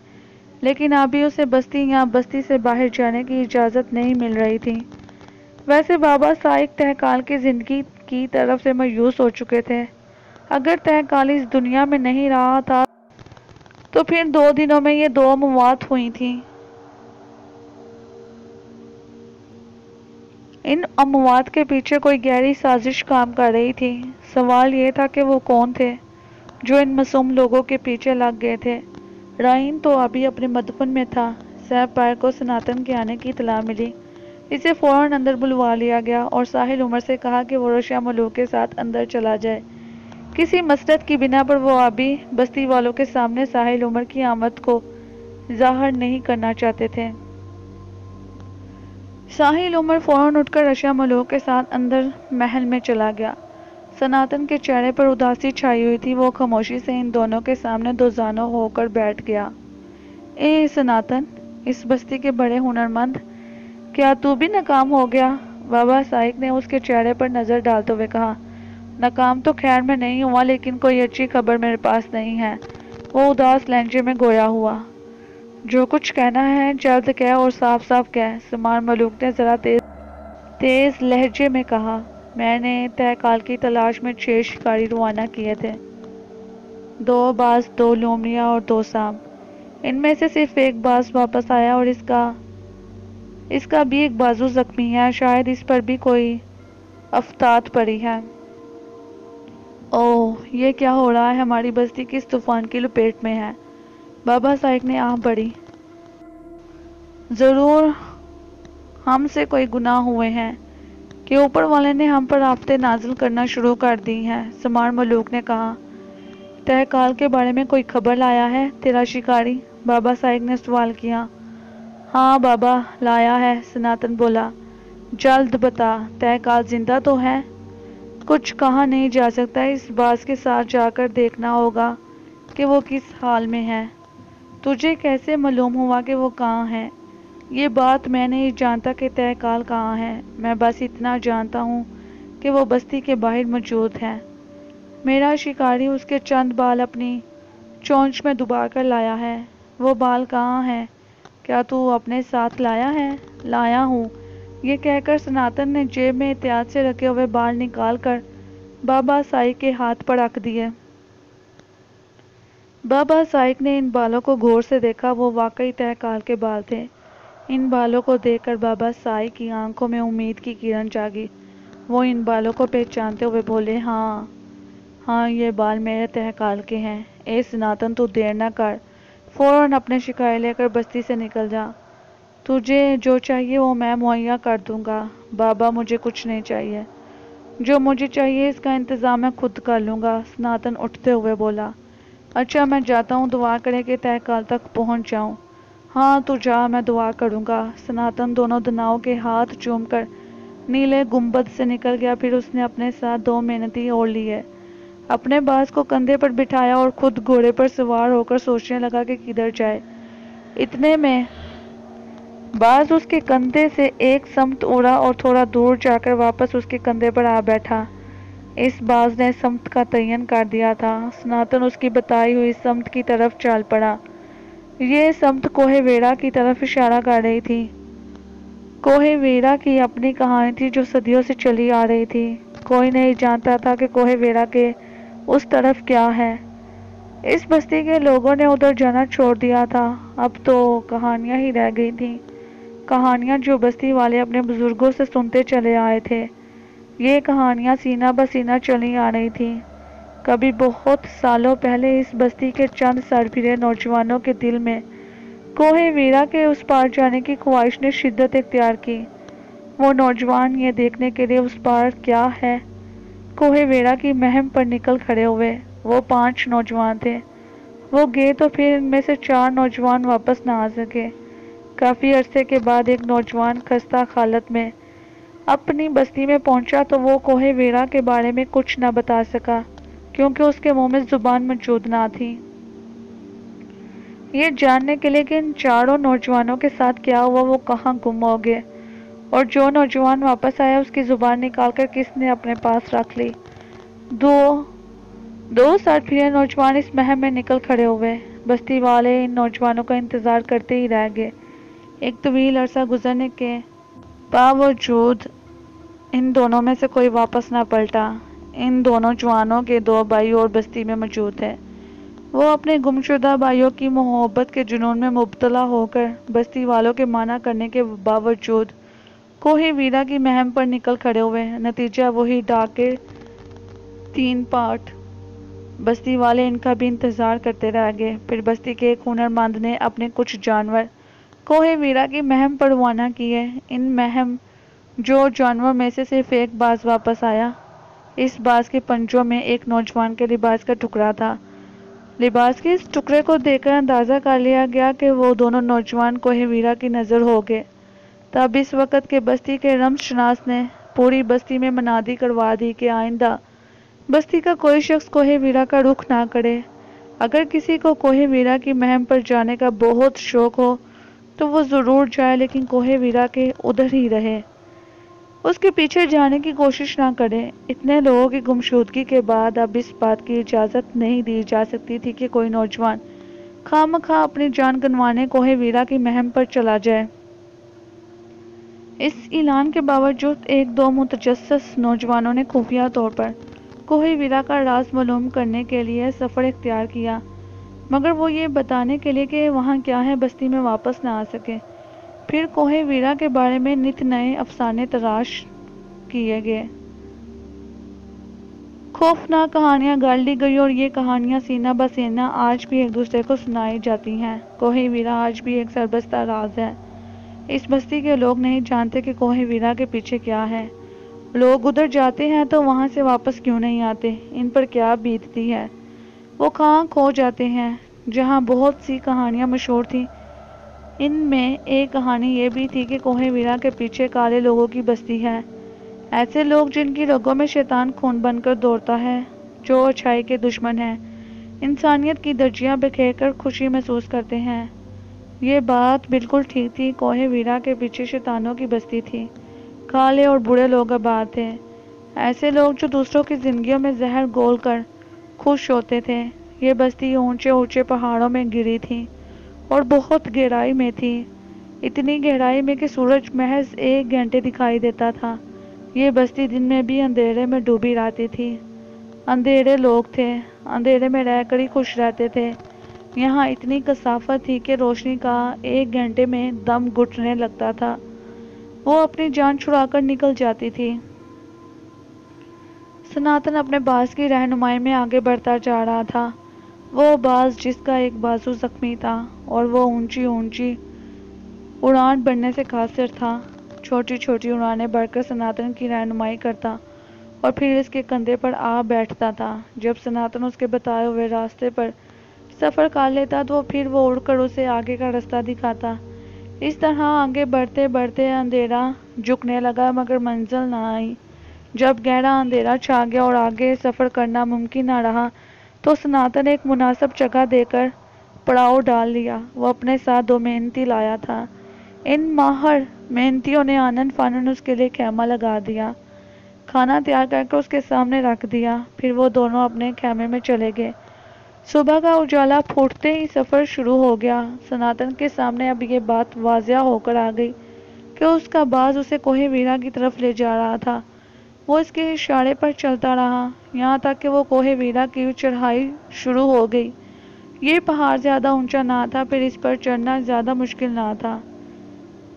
لیکن ابھی اسے بستی یا بستی سے باہر جانے کی اجازت نہیں مل رہی تھی۔ ویسے بابا صاحب طے کال کی زندگی کی طرف سے مایوس ہو چکے تھے۔ اگر طے کال اس دنیا میں نہیں رہا تھا تو پھر 2 دنوں میں یہ 2 اموات ہوئی تھیں۔ ان اموات کے پیچھے کوئی گہری سازش کام کر رہی تھی۔ سوال یہ تھا کہ وہ کون تھے جو ان معصوم لوگوں کے پیچھے لگ گئے تھے۔ رائن تو ابھی اپنے مدفن میں تھا۔ صاحب پیر کو سناتن کے آنے کی اطلاع ملی۔ اسے فوراً اندر بلوا لیا گیا اور ساحل عمر سے کہا کہ وہ رشا ملوک کے ساتھ اندر چلا جائے۔ کسی مصلحت کی بنا پر وہ ابھی بستی والوں کے سامنے ساحل عمر کی آمد کو ظاہر نہیں کرنا چاہتے تھے۔ ساحل عمر فوراً اٹھ کر رشا ملوک کے ساتھ اندر محل میں چلا گیا۔ سناتن کے چہرے پر اداسی چھائی ہوئی تھی۔ وہ خاموشی سے ان دونوں کے سامنے دوزانوں ہو کر بیٹھ گیا۔ اے سناتن، اس بستی کے بڑے ہنرمند، کیا تو بھی ناکام ہو گیا؟ بابا صاحب نے اس کے چہرے پر نظر ڈالتے ہوئے کہا، ناکام تو خیر میں نہیں ہوا، لیکن کوئی اچھی خبر میرے پاس نہیں ہے۔ وہ اداس لہجے میں گویا ہوا۔ جو کچھ کہنا ہے جلد کہہ اور صاف صاف کہہ، سمار ملوک نے ذرا تیز لہجے میں کہا۔ میں نے طے کال کی تلاش میں 6 شکاری روانہ کیے تھے، 2 باز، 2 لومڑیاں اور 2 سانپ۔ ان میں سے صرف ایک باز واپس آیا اور اس کا بھی ایک بازو زخمی ہے، شاید اس پر بھی کوئی افتاد پڑی ہے۔ اوہ، یہ کیا ہو رہا ہے؟ ہماری بستی کس طوفان کی لپیٹ میں ہے؟ بابا صاحب نے آہ بھری۔ ضرور ہم سے کوئی گناہ ہوئے ہیں کہ اوپر والے نے ہم پر آفتیں نازل کرنا شروع کر دی ہیں، سمار ملوک نے کہا۔ طے کال کے بارے میں کوئی خبر لایا ہے تیرا شکاری؟ بابا صاحب نے سوال کیا۔ ہاں بابا، لایا ہے، سناتن بولا۔ جلد بتا، طے کال زندہ تو ہے؟ کچھ کہا نہیں جا سکتا، اس باز کے ساتھ جا کر دیکھنا ہوگا کہ وہ کس حال میں ہے۔ تجھے کیسے معلوم ہوا کہ وہ کہاں ہے؟ یہ بات میں نہیں جانتا کہ طے کال کہاں ہے، میں بس اتنا جانتا ہوں کہ وہ بستی کے باہر موجود ہے۔ میرا شکاری اس کے چند بال اپنی چونچ میں دبا کر لایا ہے۔ وہ بال کہاں ہیں؟ کیا تو اپنے ساتھ لایا ہے؟ لایا ہوں، یہ کہہ کر سناتن نے جیب میں احتیاط سے رکھے ہوئے بال نکال کر بابا صاحب کے ہاتھ پر رکھ دیے۔ بابا صاحب نے ان بالوں کو غور سے دیکھا۔ وہ واقعی طے کال کے بال تھے۔ ان بالوں کو دیکھ کر بابا صاحب کی آنکھوں میں امید کی کرن جاگی۔ وہ ان بالوں کو پہچانتے ہوئے بولے، ہاں یہ بال میرے طے کال کے ہیں۔ اے سناتن، تو دیر نہ کر، فوراً اپنے شکاری لے کر بستی سے نکل جا۔ تجھے جو چاہیے وہ میں مہیا کر دوں گا۔ بابا، مجھے کچھ نہیں چاہیے، جو مجھے چاہیے اس کا انتظام میں خود کر لوں گا، سناتن اٹھتے ہوئے بولا۔ اچھا میں جاتا ہوں، دعا کرے کہ طے کال تک پہنچ جاؤں۔ ہاں تو جا، میں دعا کروں گا۔ سناتن دونوں دناؤں کے ہاتھ چوم کر نیلے گنبد سے نکل گیا۔ پھر اس نے اپنے ساتھ 2 محنتی اور لیے، اپنے باز کو کندھے پر بٹھایا اور خود گھوڑے پر سوار ہو کر سوچنے لگا کہ کدھر جائے۔ اتنے میں باز اس کے کندھے سے ایک سمت اڑا اور تھوڑا دور جا کر واپس اس کے کندھے پر آ بیٹھا۔ اس باز نے سمت کا تعین کر دیا تھا۔ سناتن اس کی بتائی ہوئی سمت کی طرف چل پڑا۔ یہ سمت کوہ ویرا کی طرف اشارہ کر رہی تھی۔ کوہ ویرا کی اپنی کہانی تھی جو صدیوں سے چلی آ رہی تھی۔ کوئی نہیں جانتا تھا کہ کوہ ویرا کے اس طرف کیا ہے۔ اس بستی کے لوگوں نے ادھر جانا چھوڑ دیا تھا۔ اب تو کہانیاں ہی رہ گئی تھیں، کہانیاں جو بستی والے اپنے بزرگوں سے سنتے چلے آئے تھے۔ یہ کہانیاں سینہ بسینہ چلی آ رہی تھیں۔ کبھی بہت سالوں پہلے اس بستی کے چند سرفرے نوجوانوں کے دل میں کوہ ویرا کے اس پار جانے کی خواہش نے شدت اختیار کی۔ وہ نوجوان یہ دیکھنے کے لیے اس پار کیا ہے کوہ ویرا کی مہم پر نکل کھڑے ہوئے۔ وہ 5 نوجوان تھے۔ وہ گئے تو پھر ان میں سے 4 نوجوان واپس نہ آ سکے۔ کافی عرصے کے بعد ایک نوجوان خستہ حالت میں اپنی بستی میں پہنچا تو وہ کوہ ویرا کے بارے میں کچھ نہ بتا سکا کیونکہ اس کے منہ میں زبان موجود نہ تھی۔ یہ جاننے کے لیے کہ ان 4 نوجوانوں کے ساتھ کیا ہوا، وہ کہاں گم ہو گئے اور جو نوجوان واپس آیا اس کی زبان نکال کر کس نے اپنے پاس رکھ لی۔ دو سرفرے نوجوان اس مہم میں نکل کھڑے ہوئے۔ بستی والے ان نوجوانوں کا انتظار کرتے ہی رہ گئے۔ ایک طویل عرصہ گزرنے کے باوجود ان دونوں میں سے کوئی واپس نہ پلٹا۔ ان دونوں نوجوانوں کے 2 بھائی اور بستی میں موجود تھے۔ وہ اپنے گمشدہ بھائیوں کی محبت کے جنون میں مبتلا ہو کر بستی والوں کے منع کرنے کے باوجود کوہ ویرا کی مہم پر نکل کھڑے ہوئے۔ نتیجہ وہی ڈاکے 3 پارٹ۔ بستی والے ان کا بھی انتظار کرتے رہ گئے۔ پھر بستی کے ایک ہنرمند نے اپنے کچھ جانور کوہ ویرا کی مہم پر روانہ کیے۔ ان مہم جو جانوروں میں سے صرف ایک باز واپس آیا۔ اس باز کے پنجوں میں ایک نوجوان کے لباس کا ٹکڑا تھا۔ لباس کے اس ٹکڑے کو دیکھ کر اندازہ کر لیا گیا کہ وہ دونوں نوجوان کوہ ویرا کی نظر ہو گئے۔ تب اس وقت کے بستی کے رمز شناس نے پوری بستی میں منادی کروا دی کہ آئندہ بستی کا کوئی شخص کوہ ویرا کا رخ نہ کرے۔ اگر کسی کو کوہ ویرا کی مہم پر جانے کا بہت شوق ہو تو وہ ضرور جائے، لیکن کوہ ویرا کے ادھر ہی رہے، اس کے پیچھے جانے کی کوشش نہ کرے۔ اتنے لوگوں کی گمشدگی کے بعد اب اس بات کی اجازت نہیں دی جا سکتی تھی کہ کوئی نوجوان خواہ مخواہ اپنی جان گنوانے کوہ ویرا کی مہم پر چلا جائے۔ اس اعلان کے باوجود 1-2 متجسس نوجوانوں نے خفیہ طور پر کوہ ویرا کا راز معلوم کرنے کے لیے سفر اختیار کیا، مگر وہ یہ بتانے کے لیے کہ وہاں کیا ہے بستی میں واپس نہ آ سکے۔ پھر کوہ ویرا کے بارے میں نت نئے افسانے تراش کیے گئے، خوفناک کہانیاں گڑھ لی گئی اور یہ کہانیاں سینہ بہ سینہ آج بھی ایک دوسرے کو سنائی جاتی ہیں۔ کوہ ویرا آج بھی ایک سربستہ راز ہے۔ اس بستی کے لوگ نہیں جانتے کہ کوہ ویرا کے پیچھے کیا ہے۔ لوگ ادھر جاتے ہیں تو وہاں سے واپس کیوں نہیں آتے؟ ان پر کیا بیتتی ہے؟ وہ کہاں کھو جاتے ہیں؟ جہاں بہت سی کہانیاں مشہور تھیں، ان میں ایک کہانی یہ بھی تھی کہ کوہ ویرا کے پیچھے کالے لوگوں کی بستی ہے، ایسے لوگ جن کی رگوں میں شیطان خون بن کر دوڑتا ہے، جو اچھائی کے دشمن ہیں، انسانیت کی دھجیاں بکھیر کر خوشی محسوس کرتے ہیں۔ یہ بات بالکل ٹھیک تھی، کوہ ویرا کے پیچھے شیطانوں کی بستی تھی، کالے اور برے لوگ آباد تھے، ایسے لوگ جو دوسروں کی زندگیوں میں زہر گھول کر خوش ہوتے تھے۔ یہ بستی اونچے اونچے پہاڑوں میں گری تھی اور بہت گہرائی میں تھی، اتنی گہرائی میں کہ سورج محض 1 گھنٹے دکھائی دیتا تھا۔ یہ بستی دن میں بھی اندھیرے میں ڈوبی رہتی تھی۔ اندھیرے لوگ تھے، اندھیرے میں رہ کر ہی خوش رہتے تھے۔ یہاں اتنی کثافت تھی کہ روشنی کا 1 گھنٹے میں دم گھٹنے لگتا تھا، وہ اپنی جان چھڑا کر نکل جاتی تھی۔ سناتن اپنے باز کی رہنمائی میں آگے بڑھتا جا رہا تھا، وہ باز جس کا ایک بازو زخمی تھا اور وہ اونچی اونچی اڑان بھرنے سے قاصر تھا۔ چھوٹی چھوٹی اڑانیں بھر کر سناتن کی رہنمائی کرتا اور پھر اس کے کندھے پر آ بیٹھتا تھا۔ جب سناتن اس کے بتائے ہوئے راستے پر سفر کر لیتا تو پھر وہ اڑ کر اسے آگے کا راستہ دکھاتا۔ اس طرح آگے بڑھتے بڑھتے اندھیرا جھکنے لگا مگر منزل نہ آئی۔ جب گہرا اندھیرا چھا گیا اور آگے سفر کرنا ممکن نہ رہا تو سناتن ایک مناسب جگہ دے کر پڑاؤ ڈال لیا۔ وہ اپنے ساتھ 2 محنتی لایا تھا۔ ان ماہر محنتیوں نے آنن فانن اس کے لیے خیمہ لگا دیا، کھانا تیار کر کے اس کے سامنے رکھ دیا، پھر وہ دونوں اپنے خیمے میں چلے گئے۔ صبح کا اجالا پھوٹتے ہی سفر شروع ہو گیا۔ سناتن کے سامنے اب یہ بات واضح ہو کر آ گئی کہ اس کا باز اسے کوہ ویرا کی طرف لے جا رہا تھا۔ وہ اس کے اشارے پر چلتا رہا، یہاں تک کہ وہ کوہ ویرا کی چڑھائی شروع ہو گئی۔ یہ پہاڑ زیادہ اونچا نہ تھا، پھر اس پر چڑھنا زیادہ مشکل نہ تھا۔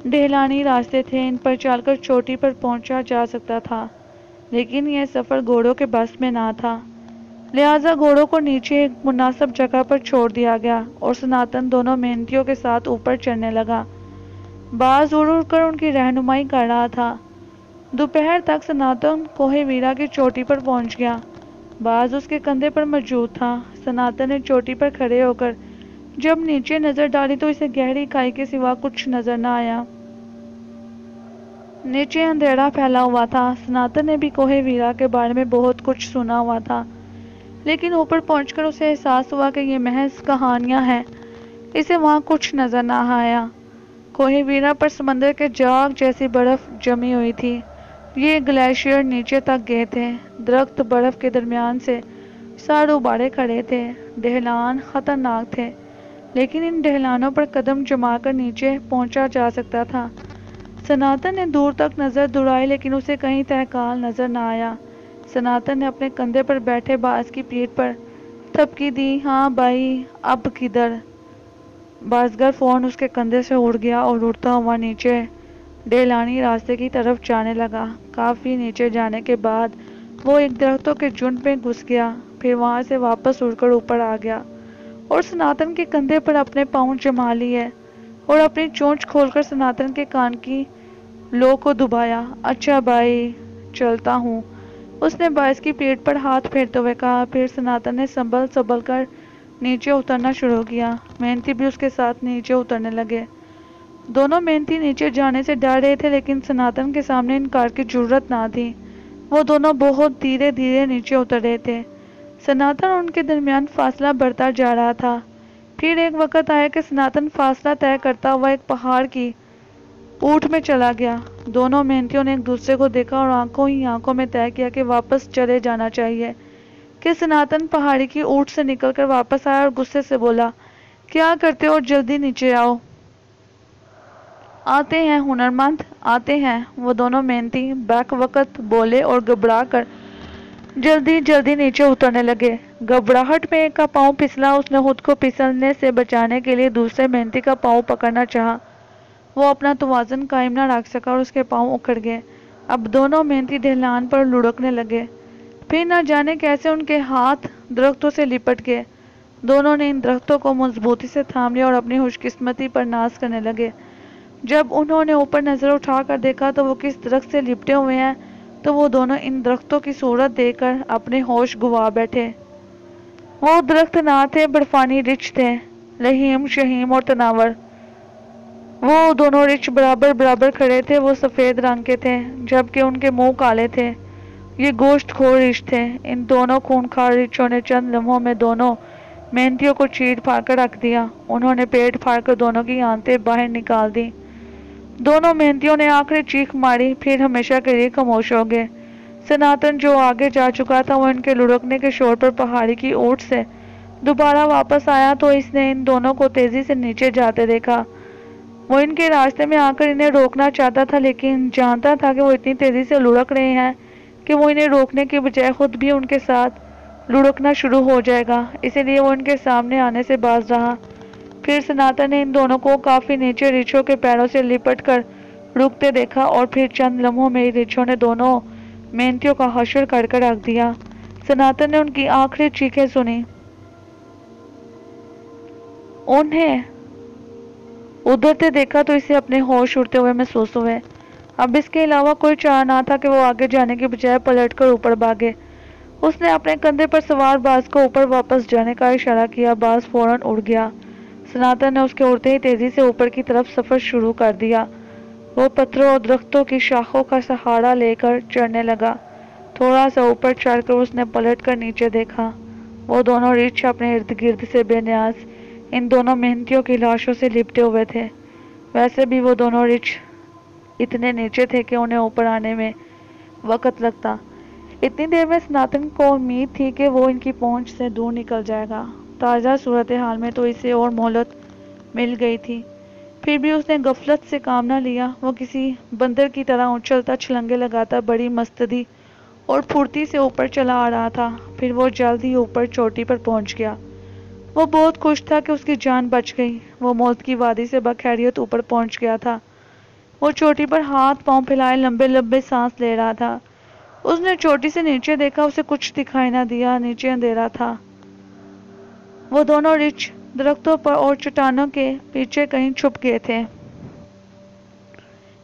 ڈھلانی راستے تھے، ان پر چل کر چوٹی پر پہنچا جا سکتا تھا، لیکن یہ سفر گھوڑوں کے بس میں نہ تھا، لہٰذا گھوڑوں کو نیچے ایک مناسب جگہ پر چھوڑ دیا گیا اور سناتن دونوں محنتیوں کے ساتھ اوپر چڑھنے لگا۔ باز اڑ اڑ کر ان کی رہنمائی کر رہا تھا۔ دوپہر تک سناتن کوہ ویرا کی چوٹی پر پہنچ گیا۔ باز اس کے کندھے پر موجود تھا۔ سناتن نے چوٹی پر کھڑے ہو کر جب نیچے نظر ڈالی تو اسے گہری کھائی کے سوا کچھ نظر نہ آیا۔ نیچے اندھیرا پھیلا ہوا تھا۔ سناتن نے بھی کوہ ویرا کے بارے میں بہت کچھ سنا ہوا تھا، لیکن اوپر پہنچ کر اسے احساس ہوا کہ یہ محض کہانیاں ہیں۔ اسے وہاں کچھ نظر نہ آیا۔ کوہ ویرا پر سمندر کے جاگ جیسی برف جمی ہوئی تھی۔ یہ گلیشیئر نیچے تک گئے تھے۔ درخت برف کے درمیان سے سر ابھارے کھڑے تھے۔ ڈھلان خطرناک تھے، لیکن ان ڈھلانوں پر قدم جما کر نیچے پہنچا جا سکتا تھا۔ سناتن نے دور تک نظر دوڑائی، لیکن اسے کہیں تہکال نظر نہ آیا۔ سناتن نے اپنے کندھے پر بیٹھے باز کی پیٹھ پر تھپکی دی۔ ہاں بھائی، اب کدھر؟ بازگر فوراً اس کے کندھے سے اڑ گیا اور اڑتا ہوا نیچے ڈھلانی راستے کی طرف جانے لگا۔ کافی نیچے جانے کے بعد وہ ایک درختوں کے جھنڈ میں گھس گیا، پھر وہاں سے واپس اڑ کر اوپر آ گیا اور سناتن کے کندھے پر اپنے پاؤں جما لیے اور اپنی چونچ کھول کر سناتن کے کان کی لو کو دبایا۔ اچھا بھائی، چلتا ہوں، اس نے باز کی پیٹھ پر ہاتھ پھیرتے ہوئے کہا۔ پھر سناتن نے سنبھل کر نیچے اترنا شروع کیا۔ محنتی بھی اس کے ساتھ نیچے اترنے لگے۔ دونوں محنتی نیچے جانے سے ڈر رہے تھے، لیکن سناتن کے سامنے انکار کی جرات نہ تھی۔ وہ دونوں بہت دھیرے دھیرے نیچے اتر رہے تھے۔ سناتن اور ان کے درمیان فاصلہ بڑھتا جا رہا تھا۔ پھر ایک وقت آیا کہ سناتن فاصلہ طے کرتا ہوا ایک پہاڑ کی اونٹ میں چلا گیا۔ دونوں محنتیوں نے ایک دوسرے کو دیکھا اور آنکھوں ہی آنکھوں میں طے کیا کہ واپس چلے جانا چاہیے کہ سناتن پہاڑی کی اونٹ سے نکل کر واپس آیا اور غصے سے بولا، کیا کرتے ہو؟ جلدی نیچے آؤ۔ آتے ہیں ہنرمند، آتے ہیں، وہ دونوں محنتی بیک وقت بولے اور گھبرا کر جلدی نیچے اترنے لگے۔ گھبراہٹ میں ایک کا پاؤں پھسلا۔ اس نے خود کو پھسلنے سے بچانے کے لیے دوسرے محنتی کا پاؤں پکڑنا چاہا۔ وہ اپنا توازن قائم نہ رکھ سکا اور اس کے پاؤں اکھڑ گئے۔ اب دونوں محنتی ڈھلان پر لڑکنے لگے۔ پھر نہ جانے کیسے ان کے ہاتھ درختوں سے لپٹ گئے۔ دونوں نے ان درختوں کو مضبوطی سے تھام لیا اور اپنی خوش قسمتی پر ناز کرنے لگے۔ جب انہوں نے اوپر نظر اٹھا کر دیکھا تو وہ کس درخت سے لپٹے ہوئے ہیں تو وہ دونوں ان درختوں کی صورت دیکھ کر اپنے ہوش گنوا بیٹھے۔ وہ درخت نہ تھے، برفانی رچھ تھے، لہیم، شہیم اور تناور۔ وہ دونوں رچھ برابر کھڑے تھے۔ وہ سفید رنگ کے تھے، جبکہ ان کے منہ کالے تھے۔ یہ گوشت خور رچھ تھے۔ ان دونوں خونخوار رچھوں نے چند لمحوں میں دونوں محنتیوں کو چیر پھاڑ کر رکھ دیا۔ انہوں نے پیٹ پھاڑ کر دونوں کی آنتیں باہر نکال دیں۔ دونوں محنتیوں نے آخری چیخ ماری، پھر ہمیشہ کے لیے خاموش ہو گئے۔ سناتن جو آگے جا چکا تھا، وہ ان کے لڑکنے کے شور پر پہاڑی کی اونٹ سے دوبارہ واپس آیا تو اس نے ان دونوں کو تیزی سے نیچے جاتے دیکھا۔ وہ ان کے راستے میں آ کر انہیں روکنا چاہتا تھا، لیکن جانتا تھا کہ وہ اتنی تیزی سے لڑک رہے ہیں کہ وہ انہیں روکنے کی بجائے خود بھی ان کے ساتھ لڑکنا شروع ہو جائے گا، اسی لیے وہ ان کے سامنے آنے سے باز رہا۔ پھر سناتن نے ان دونوں کو کافی نیچے ریچھوں کے پیروں سے لپٹ کر رکتے دیکھا اور پھر چند لمحوں میں ریچھوں نے دونوں محنتیوں کا حشر کر کر رکھ دیا۔ سناتن نے ان کی آخری چیخیں سنی۔ انہیں ادھرتے دیکھا تو اسے اپنے ہوش اڑتے ہوئے محسوس ہوئے۔ اب اس کے علاوہ کوئی چارہ نہ تھا کہ وہ آگے جانے کی بجائے پلٹ کر اوپر بھاگے۔ اس نے اپنے کندھے پر سوار باز کو اوپر واپس جانے کا اشارہ کیا۔ باز فوراً اڑ گیا۔ سناتن نے اس کے اڑتے ہی تیزی سے اوپر کی طرف سفر شروع کر دیا۔ وہ پتھروں اور درختوں کی شاخوں کا سہارا لے کر چڑھنے لگا۔ تھوڑا سا اوپر چڑھ کر اس نے پلٹ کر نیچے دیکھا۔ وہ دونوں ریچھ اپنے ارد گرد سے بے نیاز ان دونوں محنتیوں کی لاشوں سے لپٹے ہوئے تھے۔ ویسے بھی وہ دونوں ریچھ اتنے نیچے تھے کہ انہیں اوپر آنے میں وقت لگتا۔ اتنی دیر میں سناتن کو امید تھی کہ وہ ان کی پہنچ سے دور نکل جائے گا۔ تازہ صورتحال میں تو اسے اور مہلت مل گئی تھی، پھر بھی اس نے غفلت سے کام نہ لیا۔ وہ کسی بندر کی طرح اچھلتا چھلنگے لگاتا بڑی مستعدی اور پھرتی سے اوپر چلا آ رہا تھا۔ پھر وہ جلد ہی اوپر چوٹی پر پہنچ گیا۔ وہ بہت خوش تھا کہ اس کی جان بچ گئی۔ وہ موت کی وادی سے بخیریت اوپر پہنچ گیا تھا۔ وہ چوٹی پر ہاتھ پاؤں پھیلائے لمبے لمبے سانس لے رہا تھا۔ اس نے چوٹی سے نیچے دیکھا، اسے کچھ دکھائی نہ دیا، نیچے اندھیرا تھا۔ وہ دونوں رچھ درختوں پر اور چٹانوں کے پیچھے کہیں چھپ گئے تھے۔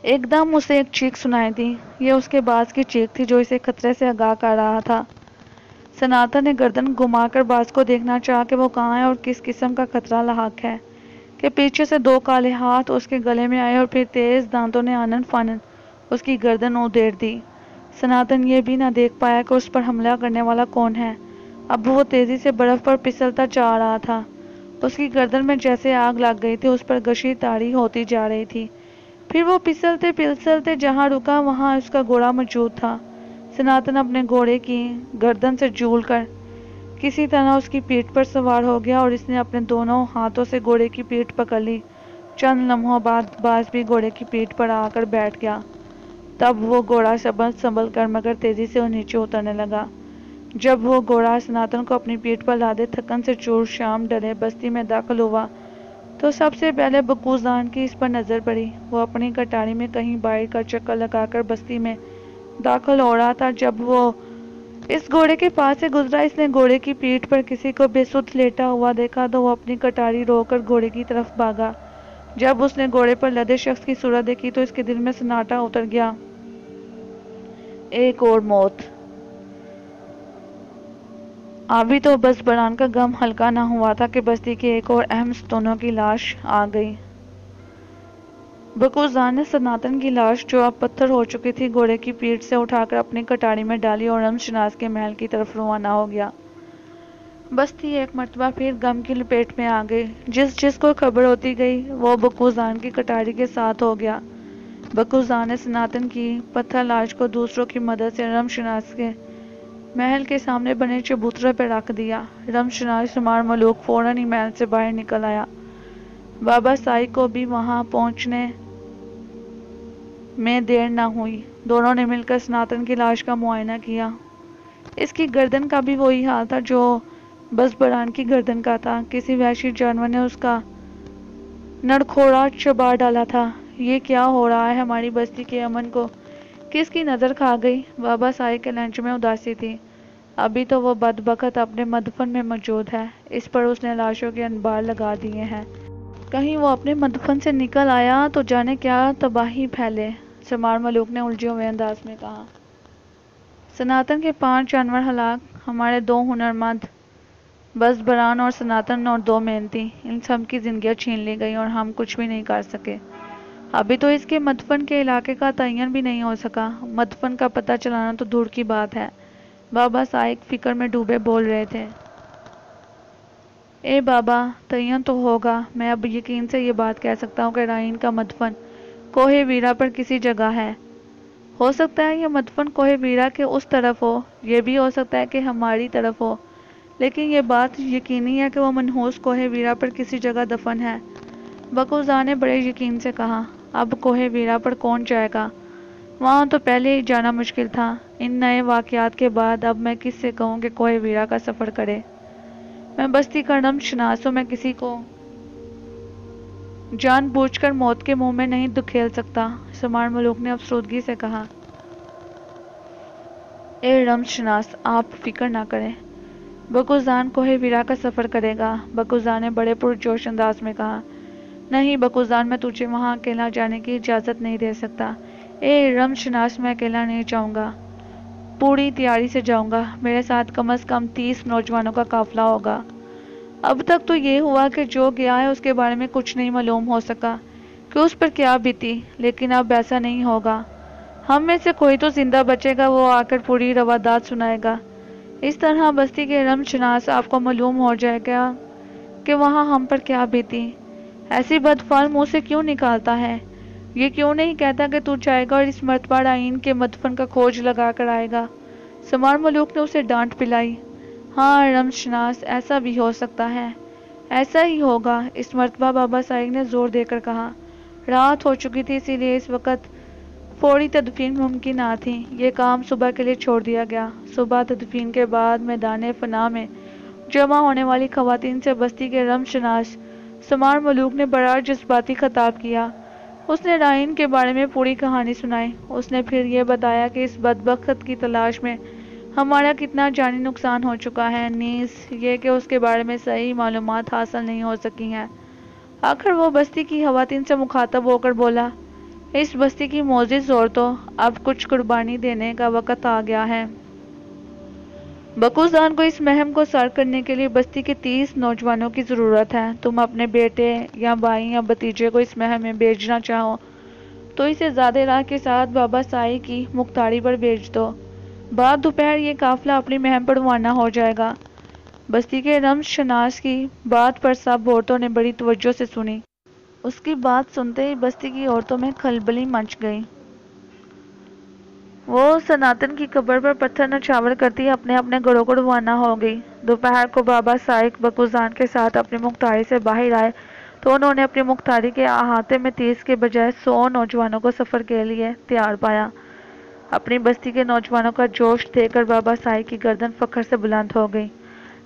ایک دم اسے ایک چیخ سنائی دی۔ یہ اس کے باز کی چیخ تھی جو اسے خطرے سے آگاہ کر رہا تھا۔ سناتن نے گردن گھما کر باز کو دیکھنا چاہا کہ وہ کہاں ہے اور کس قسم کا خطرہ لاحق ہے، کہ پیچھے سے دو کالے ہاتھ اس کے گلے میں آئے اور پھر تیز دانتوں نے آنن فانن اس کی گردن ادھیڑ دی۔ سناتن یہ بھی نہ دیکھ پایا کہ اس پر حملہ کرنے والا کون ہے۔ اب وہ تیزی سے برف پر پھسلتا جا رہا تھا۔ اس کی گردن میں جیسے آگ لگ گئی تھی، اس پر گشی تاری ہوتی جا رہی تھی۔ پھر وہ پھسلتے پھسلتے جہاں رکا وہاں اس کا گھوڑا موجود تھا۔ سناتن اپنے گھوڑے کی گردن سے جھول کر کسی طرح اس کی پیٹھ پر سوار ہو گیا اور اس نے اپنے دونوں ہاتھوں سے گھوڑے کی پیٹھ پکڑ لی۔ چند لمحوں بعد باز بھی گھوڑے کی پیٹھ پر آ کر بیٹھ گیا۔ تب وہ گھوڑا سنبھل کر مگر تیزی سے نیچے اترنے لگا۔ جب وہ گھوڑا سناتن کو اپنی پیٹھ پر لادے تھکن سے چور شام ڈلے بستی میں داخل ہوا تو سب سے پہلے بکوزان کی اس پر نظر پڑی۔ وہ اپنی کٹاری میں کہیں باہر کا چکر لگا کر بستی میں داخل ہو رہا تھا۔ جب وہ اس گھوڑے کے پاس سے گزرا، اس نے گھوڑے کی پیٹھ پر کسی کو بے سدھ لیٹا ہوا دیکھا تو وہ اپنی کٹاری رو کر گھوڑے کی طرف بھاگا۔ جب اس نے گھوڑے پر لدے شخص کی صورت دیکھی تو اس کے دل میں سناٹا اتر گیا۔ ایک اور موت! ابھی تو بس بران کا غم ہلکا نہ ہوا تھا کہ بستی کے ایک اور اہم ستونوں کی لاش آ گئی۔ بکوزان نے سناتن کی لاش جو اب پتھر ہو چکی تھی گھوڑے کی پیٹھ سے اٹھا کر اپنی کٹاری میں ڈالی اور رمز شناس کے محل کی طرف روانہ ہو گیا۔ بستی ایک مرتبہ پھر غم کی لپیٹ میں آ گئی۔ جس کو خبر ہوتی گئی وہ بکوزان کی کٹاری کے ساتھ ہو گیا۔ بکوزان نے سناتن کی پتھر لاش کو دوسروں کی مدد سے رمز شناس کے محل کے سامنے بنے چبوترے پہ رکھ دیا۔ رمز شناس شمار ملوک فوراً ہی محل سے باہر نکل آیا۔ بابا سائک کو بھی وہاں پہنچنے میں دیر نہ ہوئی۔ دونوں نے مل کر سناتن کی لاش کا معائنہ کیا۔ اس کی گردن کا بھی وہی حال تھا جو بزبران کی گردن کا تھا۔ کسی وحشی جانور نے اس کا نڑکھوڑا چبا ڈالا تھا۔ یہ کیا ہو رہا ہے؟ ہماری بستی کے امن کو کس کی نظر کھا گئی؟ بابا سائک کے لہجے میں اداسی تھی۔ ابھی تو وہ بدبخت اپنے مدفن میں موجود ہے۔ اس پر اس نے لاشوں کے انبار لگا دیے ہیں۔ کہیں وہ اپنے مدفن سے نکل آیا تو جانے کیا تباہی پھیلے، شمار ملوک نے الجھے ہوئے انداز میں کہا۔ سناتن کے 5 جانور ہلاک، ہمارے 2 ہنرمند بزبران اور سناتن اور 2 محنتی، ان سب کی زندگیاں چھین لی گئی اور ہم کچھ بھی نہیں کر سکے۔ ابھی تو اس کے مدفن کے علاقے کا تعین بھی نہیں ہو سکا۔ مدفن کا پتہ چلانا تو دور کی بات ہے۔ بابا سائک فکر میں ڈوبے بول رہے تھے۔ اے بابا، تعین تو ہوگا۔ میں اب یقین سے یہ بات کہہ سکتا ہوں کہ رائن کا مدفن کوہ ویرا پر کسی جگہ ہے۔ ہو سکتا ہے یہ مدفن کوہ ویرا کے اس طرف ہو، یہ بھی ہو سکتا ہے کہ ہماری طرف ہو، لیکن یہ بات یقینی ہے کہ وہ منحوس کوہ ویرا پر کسی جگہ دفن ہے۔ بکوزان نے بڑے یقین سے کہا۔ اب کوہ ویرا پر کون جائے گا؟ وہاں تو پہلے ہی جانا مشکل تھا۔ ان نئے واقعات کے بعد اب میں کس سے کہوں کہ کوہ ویرا کا سفر کرے؟ میں بستی کا رمز شناسوں میں کسی کو جان بوجھ کر موت کے منہ میں نہیں دھکیل سکتا، شمار ملوک نے افسردگی سے کہا۔ اے رمز شناس، آپ فکر نہ کریں، بکوزان کوہ ویرا کا سفر کرے گا۔ بکوزان نے بڑے پرجوش انداز میں کہا۔ نہیں بکوزان، میں تجھے وہاں اکیلا جانے کی اجازت نہیں دے سکتا۔ اے رمز شناس، میں اکیلا نہیں جاؤں گا، پوری تیاری سے جاؤں گا۔ میرے ساتھ کم از کم 30 نوجوانوں کا قافلہ ہوگا۔ اب تک تو یہ ہوا کہ جو گیا ہے اس کے بارے میں کچھ نہیں معلوم ہو سکا کہ اس پر کیا بیتی، لیکن اب ایسا نہیں ہوگا۔ ہم میں سے کوئی تو زندہ بچے گا، وہ آ کر پوری روادات سنائے گا۔ اس طرح بستی کے رمز شناس آپ کو معلوم ہو جائے گا کہ وہاں ہم پر کیا بیتی۔ ایسی بدفعل منہ سے کیوں نکالتا ہے؟ یہ کیوں نہیں کہتا کہ تو جائے گا اور اس مرتبہ رائن کے مدفن کا کھوج لگا کر آئے گا؟ شمار ملوک نے اسے ڈانٹ پلائی۔ ہاں رمشناس، ایسا بھی ہو سکتا ہے۔ ایسا ہی ہوگا، اس مرتبہ بابا صاحب نے زور دے کر کہا۔ رات ہو چکی تھی، اسی لیے اس وقت فوری تدفین ممکن نہ تھی۔ یہ کام صبح کے لیے چھوڑ دیا گیا۔ صبح تدفین کے بعد میدان فنا میں جمع ہونے والی خواتین سے بستی کے رمشناس سمار ملوک نے بڑا جذباتی خطاب کیا۔ اس نے رائن کے بارے میں پوری کہانی سنائی۔ اس نے پھر یہ بتایا کہ اس بدبخت کی تلاش میں ہمارا کتنا جانی نقصان ہو چکا ہے، نیز یہ کہ اس کے بارے میں صحیح معلومات حاصل نہیں ہو سکی ہیں۔ آخر وہ بستی کی خواتین سے مخاطب ہو کر بولا، اس بستی کی معزز عورتوں، اب کچھ قربانی دینے کا وقت آ گیا ہے۔ بکوزان کو اس مہم کو سر کرنے کے لیے بستی کے 30 نوجوانوں کی ضرورت ہے۔ تم اپنے بیٹے یا بھائی یا بھتیجے کو اس مہم میں بھیجنا چاہو تو اسے زیادہ راہ کے ساتھ بابا سائی کی مختاری پر بھیج دو۔ بعد دوپہر یہ قافلہ اپنی مہم پر روانہ ہو جائے گا۔ بستی کے رمشناس کی بات پر سب عورتوں نے بڑی توجہ سے سنی۔ اس کی بات سنتے ہی بستی کی عورتوں میں کھلبلی مچ گئی۔ وہ سناتن کی قبر پر پتھر نچھاور کرتی اپنے اپنے گھروں کو روانہ ہو گئی۔ دوپہر کو بابا سائق بکوزان کے ساتھ اپنی مختاری سے باہر آئے تو انہوں نے اپنی مختاری کے احاطے میں 30 کے بجائے 100 نوجوانوں کو سفر کے لیے تیار پایا۔ اپنی بستی کے نوجوانوں کا جوش دیکھ کر بابا سائق کی گردن فخر سے بلند ہو گئی۔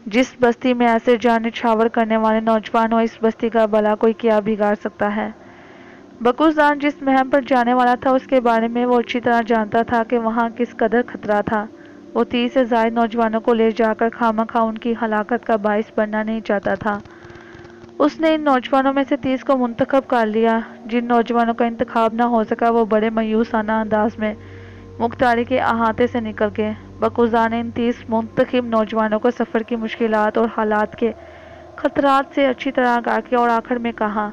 جس بستی میں ایسے جان نچھاور کرنے والے نوجوان ہو، اس بستی کا بھلا کوئی کیا بگاڑ سکتا ہے؟ بکوزان جس مہم پر جانے والا تھا، اس کے بارے میں وہ اچھی طرح جانتا تھا کہ وہاں کس قدر خطرہ تھا۔ وہ 30 سے زائد نوجوانوں کو لے جا کر خواہ ان کی ہلاکت کا باعث بننا نہیں چاہتا تھا۔ اس نے ان نوجوانوں میں سے 30 کو منتخب کر لیا۔ جن نوجوانوں کا انتخاب نہ ہو سکا وہ بڑے مایوسانہ انداز میں مختاری کے احاطے سے نکل گئے۔ بکوزان نے ان 30 منتخب نوجوانوں کو سفر کی مشکلات اور حالات کے خطرات سے اچھی طرح آگاہ کیا اور آخر میں کہا،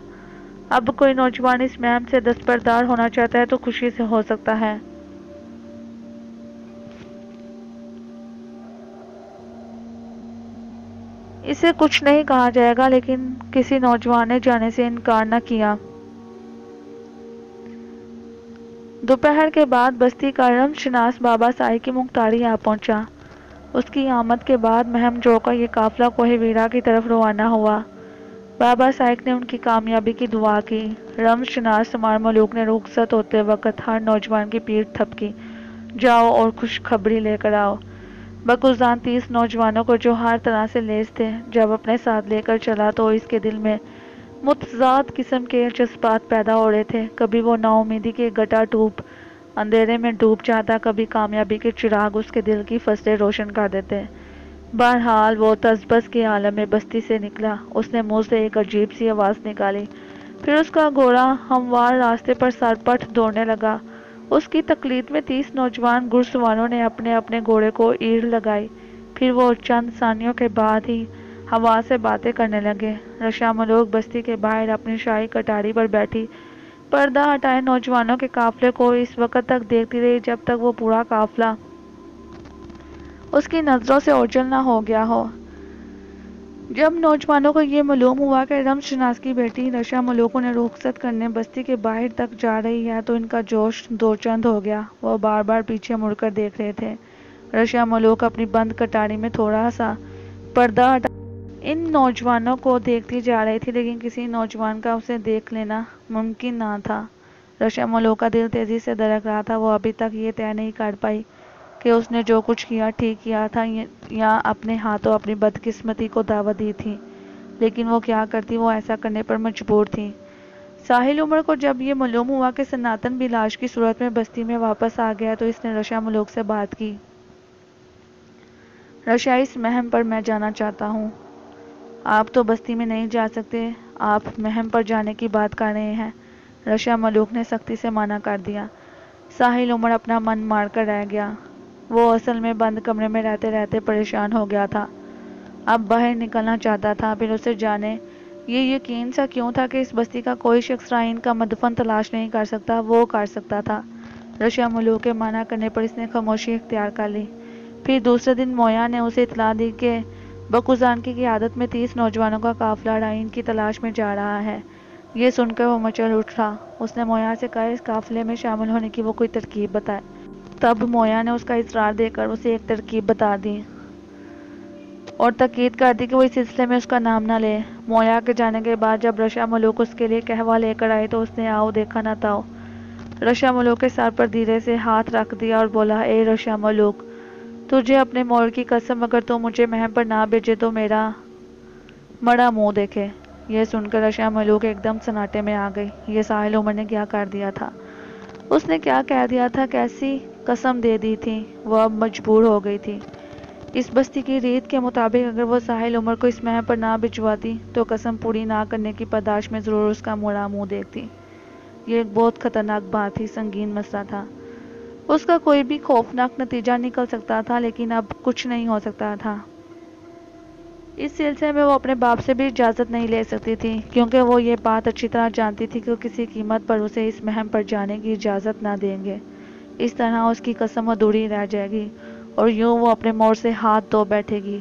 اب کوئی نوجوان اس مہم سے دستبردار ہونا چاہتا ہے تو خوشی سے ہو سکتا ہے۔ اسے کچھ نہیں کہا جائے گا، لیکن کسی نوجوان نے جانے سے انکار نہ کیا۔ دوپہر کے بعد بستی کا رمشناس بابا سائی کی مختاری آ پہنچا۔ اس کی آمد کے بعد مہم جو کا یہ قافلہ کوہ ویرا کی طرف روانہ ہوا۔ بابا سائق نے ان کی کامیابی کی دعا کی۔ رمشناس سمار ملوک نے رخصت ہوتے وقت ہر نوجوان کی پیٹھ تھپکی، جاؤ اور خوشخبری لے کر آؤ۔ بکوزان 30 نوجوانوں کو جو ہر طرح سے لیس تھے، جب اپنے ساتھ لے کر چلا تو اس کے دل میں متضاد قسم کے جذبات پیدا ہو رہے تھے۔ کبھی وہ نا امیدی کے گٹا ڈوب اندھیرے میں ڈوب جاتا، کبھی کامیابی کے چراغ اس کے دل کی فضلیں روشن کر دیتے۔ بہرحال وہ تذبذب کے عالم میں بستی سے نکلا۔ اس نے منہ سے ایک عجیب سی آواز نکالی، پھر اس کا گھوڑا ہموار راستے پر سرپٹ دوڑنے لگا۔ اس کی تقلید میں 30 نوجوان گھڑسواروں نے اپنے اپنے گھوڑے کو ایڑھ لگائی۔ پھر وہ چند ثانیوں کے بعد ہی ہوا سے باتیں کرنے لگے۔ رشا ملوک بستی کے باہر اپنی شاہی کٹاری پر بیٹھی پردہ ہٹائے نوجوانوں کے قافلے کو اس وقت تک دیکھتی رہی جب تک وہ پورا قافلہ اس کی نظروں سے اوجھل نہ ہو گیا ہو۔ جب نوجوانوں کو یہ معلوم ہوا کہ رمشناس کی بیٹی رشا ملوک انہیں رخصت کرنے بستی کے باہر تک جا رہی ہے تو ان کا جوش دو چند ہو گیا۔ وہ بار بار پیچھے مڑ کر دیکھ رہے تھے۔ رشا ملوک اپنی بند کٹاری میں تھوڑا سا پردہ ہٹا ان نوجوانوں کو دیکھتی جا رہی تھی، لیکن کسی نوجوان کا اسے دیکھ لینا ممکن نہ تھا۔ رشا ملوک کا دل تیزی سے دھڑک رہا تھا۔ وہ ابھی تک یہ طے نہیں کر پائی کہ اس نے جو کچھ کیا ٹھیک کیا تھا یا اپنے ہاتھوں اپنی بدقسمتی کو دعوت دی تھی، لیکن وہ کیا کرتی، وہ ایسا کرنے پر مجبور تھی۔ ساحل عمر کو جب یہ معلوم ہوا کہ سناتن بھی لاش کی صورت میں بستی میں واپس آ گیا تو اس نے رشا ملوک سے بات کی۔ رشا، اس مہم پر میں جانا چاہتا ہوں۔ آپ تو بستی میں نہیں جا سکتے، آپ مہم پر جانے کی بات کر رہے ہیں۔ رشا ملوک نے سختی سے منع کر دیا۔ ساحل عمر اپنا من مار کر رہ گیا۔ وہ اصل میں بند کمرے میں رہتے رہتے پریشان ہو گیا تھا، اب باہر نکلنا چاہتا تھا۔ پھر اسے جانے یہ یقین سا کیوں تھا کہ اس بستی کا کوئی شخص رائن کا مدفن تلاش نہیں کر سکتا، وہ کر سکتا تھا۔ رشا ملوک کے منع کرنے پر اس نے خاموشی اختیار کر لی۔ پھر دوسرے دن مویا نے اسے اطلاع دی کہ بکوزان کی قیادت میں 30 نوجوانوں کا قافلہ رائن کی تلاش میں جا رہا ہے۔ یہ سن کر وہ مچل اٹھا۔ اس نے مویا سے کہا اس قافلے میں شامل ہونے کی وہ کوئی ترکیب بتائے۔ تب مویا نے اس کا اصرار دیکھ کر اسے ایک ترکیب بتا دی۔ اور تاکید کر دی کہ وہ اس سلسلے میں اس کا نام نہ لے۔ مویا کے جانے کے بعد جب رشا ملوک اس کے لیے قہوہ لے کر آئی تو اس نے آؤ دیکھا نہ تاؤ۔ رشا ملوک کے سر پر دھیرے سے ہاتھ رکھ دیا اور بولا، اے رشا ملوک، تجھے اپنے مور کی قسم، اگر تو مجھے محل پر نہ بھیجے تو میرا مڑا منہ دیکھے۔ یہ سن کر رشا ملوک ایک دم سناٹے میں آ گئی۔ یہ ساحل عمر نے کیا کر دیا تھا؟ اس نے کیا کہہ دیا تھا؟ کیسی قسم دے دی تھی؟ وہ اب مجبور ہو گئی تھی۔ اس بستی کی ریت کے مطابق اگر وہ ساحل عمر کو اس محل پر نہ بھجواتی تو قسم پوری نہ کرنے کی پاداش میں ضرور اس کا مڑا منہ دیکھتی۔ یہ ایک بہت خطرناک بات تھی، سنگین مسئلہ تھا۔ اس کا کوئی بھی خوفناک نتیجہ نکل سکتا تھا، لیکن اب کچھ نہیں ہو سکتا تھا۔ اس سلسلے میں وہ اپنے باپ سے بھی اجازت نہیں لے سکتی تھی، کیونکہ وہ یہ بات اچھی طرح جانتی تھی کہ وہ کسی قیمت پر اسے اس مہم پر جانے کی اجازت نہ دیں گے۔ اس طرح اس کی قسم ادھوری رہ جائے گی اور یوں وہ اپنے مور سے ہاتھ دھو بیٹھے گی۔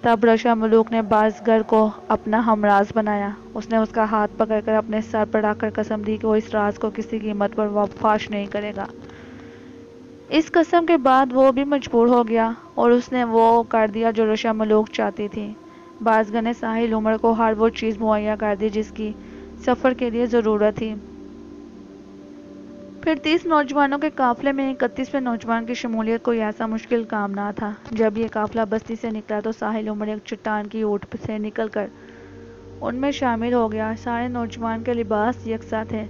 تب رشا ملوک نے بازگر کو اپنا ہمراز بنایا۔ اس نے اس کا ہاتھ پکڑ کر اپنے سر پر رکھ کر قسم دی کہ وہ اس راز کو کسی قیمت پر فاش نہیں کرے گا۔ اس قسم کے بعد وہ بھی مجبور ہو گیا اور اس نے وہ کر دیا جو رشا ملوک چاہتی تھی۔ بازگر نے ساحل عمر کو ہر وہ چیز مہیا کر دی جس کی سفر کے لیے ضرورت تھی۔ پھر 30 نوجوانوں کے قافلے میں 31ویں نوجوان کی شمولیت کوئی ایسا مشکل کام نہ تھا۔ جب یہ قافلہ بستی سے نکلا تو ساحل عمر ایک چٹان کی اوٹ سے نکل کر ان میں شامل ہو گیا۔ سارے نوجوان کے لباس یکساں تھے۔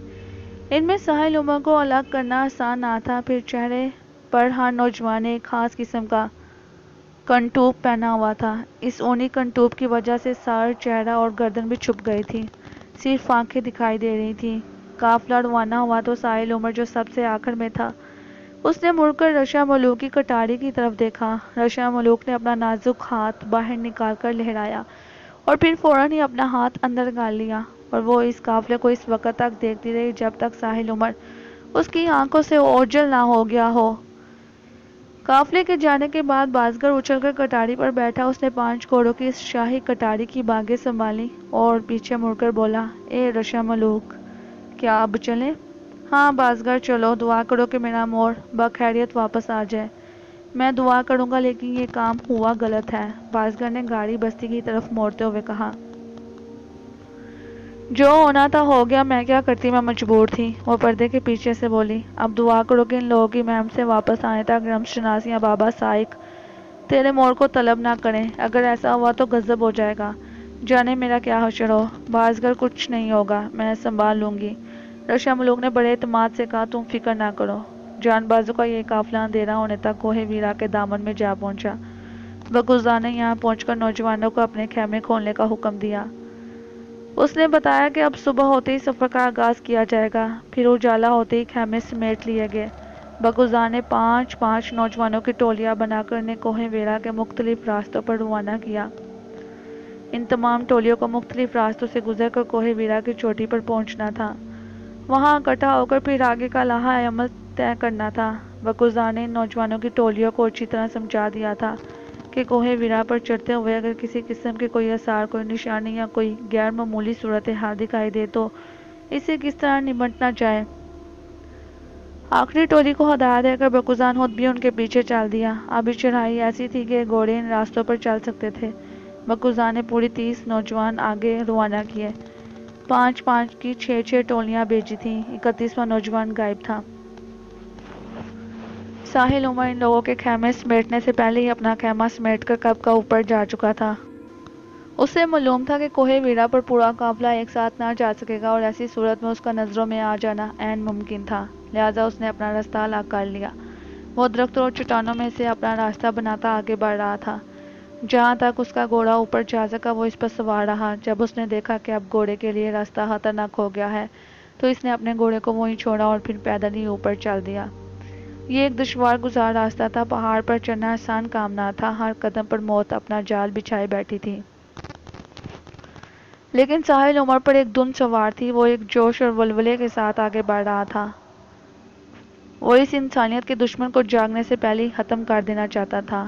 ان میں ساحل عمر کو الگ کرنا آسان نہ تھا۔ پھر چہرے پر ہر نوجوان نے ایک خاص قسم کا کنٹوپ پہنا ہوا تھا۔ اس اونی کنٹوپ کی وجہ سے سر، چہرہ اور گردن بھی چھپ گئی تھی، صرف آنکھیں دکھائی دے رہی تھیں۔ قافلہ روانہ ہوا تو ساحل عمر جو سب سے آخر میں تھا، اس نے مڑ کر رشا ملوک کی کٹاری کی طرف دیکھا۔ رشا ملوک نے اپنا نازک ہاتھ باہر نکال کر لہرایا اور پھر فوراً ہی اپنا ہاتھ اندر ڈال لیا، اور وہ اس قافلے کو اس وقت تک دیکھتی رہی جب تک ساحل عمر اس کی آنکھوں سے اوجھل نہ ہو گیا ہو۔ قافلے کے جانے کے بعد بازگر اچھل کر کٹاری پر بیٹھا۔ اس نے 5 گھوڑوں کی اس شاہی کٹاری کی باگیں سنبھالی اور پیچھے مڑ کر بولا، اے رشا ملوک، کیا اب چلیں؟ ہاں بازگر، چلو۔ دعا کرو کہ میرا مور بخیریت واپس آ جائے۔ میں دعا کروں گا، لیکن یہ کام ہوا غلط ہے۔ بازگر نے گاڑی بستی کی طرف موڑتے ہوئے کہا، جو ہونا تھا ہو گیا، میں کیا کرتی، میں مجبور تھی۔ وہ پردے کے پیچھے سے بولی، اب دعا کرو کہ ان لوگوں کی مہم سے واپس آنے تک رمز شناس یا بابا سائق تیرے مور کو طلب نہ کریں۔ اگر ایسا ہوا تو غضب ہو جائے گا، جانے میرا کیا حشر ہو۔ بازگر، کچھ نہیں ہوگا، میں سنبھال لوں گی۔ رشا ملوک نے بڑے اعتماد سے کہا، تم فکر نہ کرو۔ جان بازوں کا یہ قافلہ اندھیرا ہونے تک کوہ ویرا کے دامن میں جا پہنچا۔ بگوزا نے یہاں پہنچ کر نوجوانوں کو اپنے خیمے کھولنے کا حکم دیا۔ اس نے بتایا کہ اب صبح ہوتے ہی سفر کا آغاز کیا جائے گا۔ پھر اجالا ہوتے ہی خیمے سمیٹ لیے گئے۔ بگوزا نے 5 نوجوانوں کی ٹولیاں بنا کر انہیں کوہ ویرا کے مختلف راستوں پر روانہ کیا۔ ان تمام ٹولیوں کو مختلف راستوں سے گزر کر کوہ ویرا کی چوٹی پر پہنچنا تھا۔ وہاں اکٹھا ہو کر پھر آگے کا لاحہ عمل طے کرنا تھا۔ بگوزا نے ان نوجوانوں کی ٹولیوں کو اچھی طرح سمجھا دیا تھا کہ کوہ ویرا پر چڑھتے ہوئے اگر کسی قسم کے کوئی آثار، کوئی نشانی یا کوئی غیر معمولی صورتحال دکھائی دے تو اسے کس طرح نمٹنا جائے۔ آخری ٹولی کو ہدایت دے کر بگوزا نے خود بھی ان کے پیچھے چل دیا۔ اب یہ چڑھائی ایسی تھی کہ گھوڑے ان راستوں پر چل سکتے تھے۔ بگوزا نے پوری 30 نوجوان آگے روانہ کیے۔ 5 کی 6 ٹولیاں بھیجی تھیں۔ 31واں نوجوان غائب تھا۔ ساحل عمر ان لوگوں کے خیمے سمیٹنے سے پہلے ہی اپنا خیمہ سمیٹ کر کب کا اوپر جا چکا تھا۔ اسے معلوم تھا کہ کوہ ویرا پر پورا قافلہ ایک ساتھ نہ جا سکے گا اور ایسی صورت میں اس کا نظروں میں آ جانا عین ممکن تھا، لہٰذا اس نے اپنا راستہ الگ کر لیا۔ وہ درختوں اور چٹانوں میں سے اپنا راستہ بناتا آگے بڑھ رہا تھا۔ جہاں تک اس کا گھوڑا اوپر جا سکا وہ اس پر سوار رہا۔ جب اس نے دیکھا کہ اب گھوڑے کے لیے راستہ خطرناک ہو گیا ہے تو اس نے اپنے گھوڑے کو وہیں چھوڑا اور پھر پیدل ہی اوپر چل دیا۔ یہ ایک دشوار گزار راستہ تھا، پہاڑ پر چڑھنا آسان کام نہ تھا، ہر قدم پر موت اپنا جال بچھائے بیٹھی تھی۔ لیکن ساحل عمر پر ایک دھن سوار تھی، وہ ایک جوش اور ولولے کے ساتھ آگے بڑھ رہا تھا۔ وہ اس انسانیت کے دشمن کو جاگنے سے پہلے ہی ختم کر دینا چاہتا تھا۔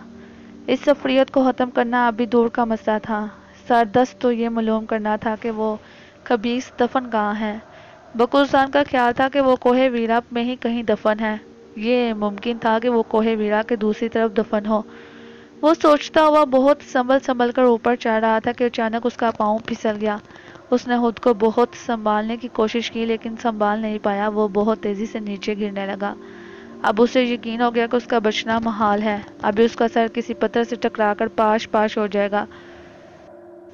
اس سفریت کو ختم کرنا اب بھی دور کا مسئلہ تھا۔ سردست تو یہ معلوم کرنا تھا کہ وہ خبیث دفن کہاں ہے۔ بگوزان کا خیال تھا کہ وہ کوہ ویرا میں ہی کہیں دفن ہے۔ یہ ممکن تھا کہ وہ کوہ ویرا کے دوسری طرف دفن ہو۔ وہ سوچتا ہوا بہت سنبھل کر اوپر چڑھ رہا تھا کہ اچانک اس کا پاؤں پھسل گیا۔ اس نے خود کو بہت سنبھالنے کی کوشش کی لیکن سنبھال نہیں پایا، وہ بہت تیزی سے نیچے گرنے لگا۔ اب اسے یقین ہو گیا کہ اس کا بچنا محال ہے، ابھی اس کا سر کسی پتھر سے ٹکرا کر پاش ہو جائے گا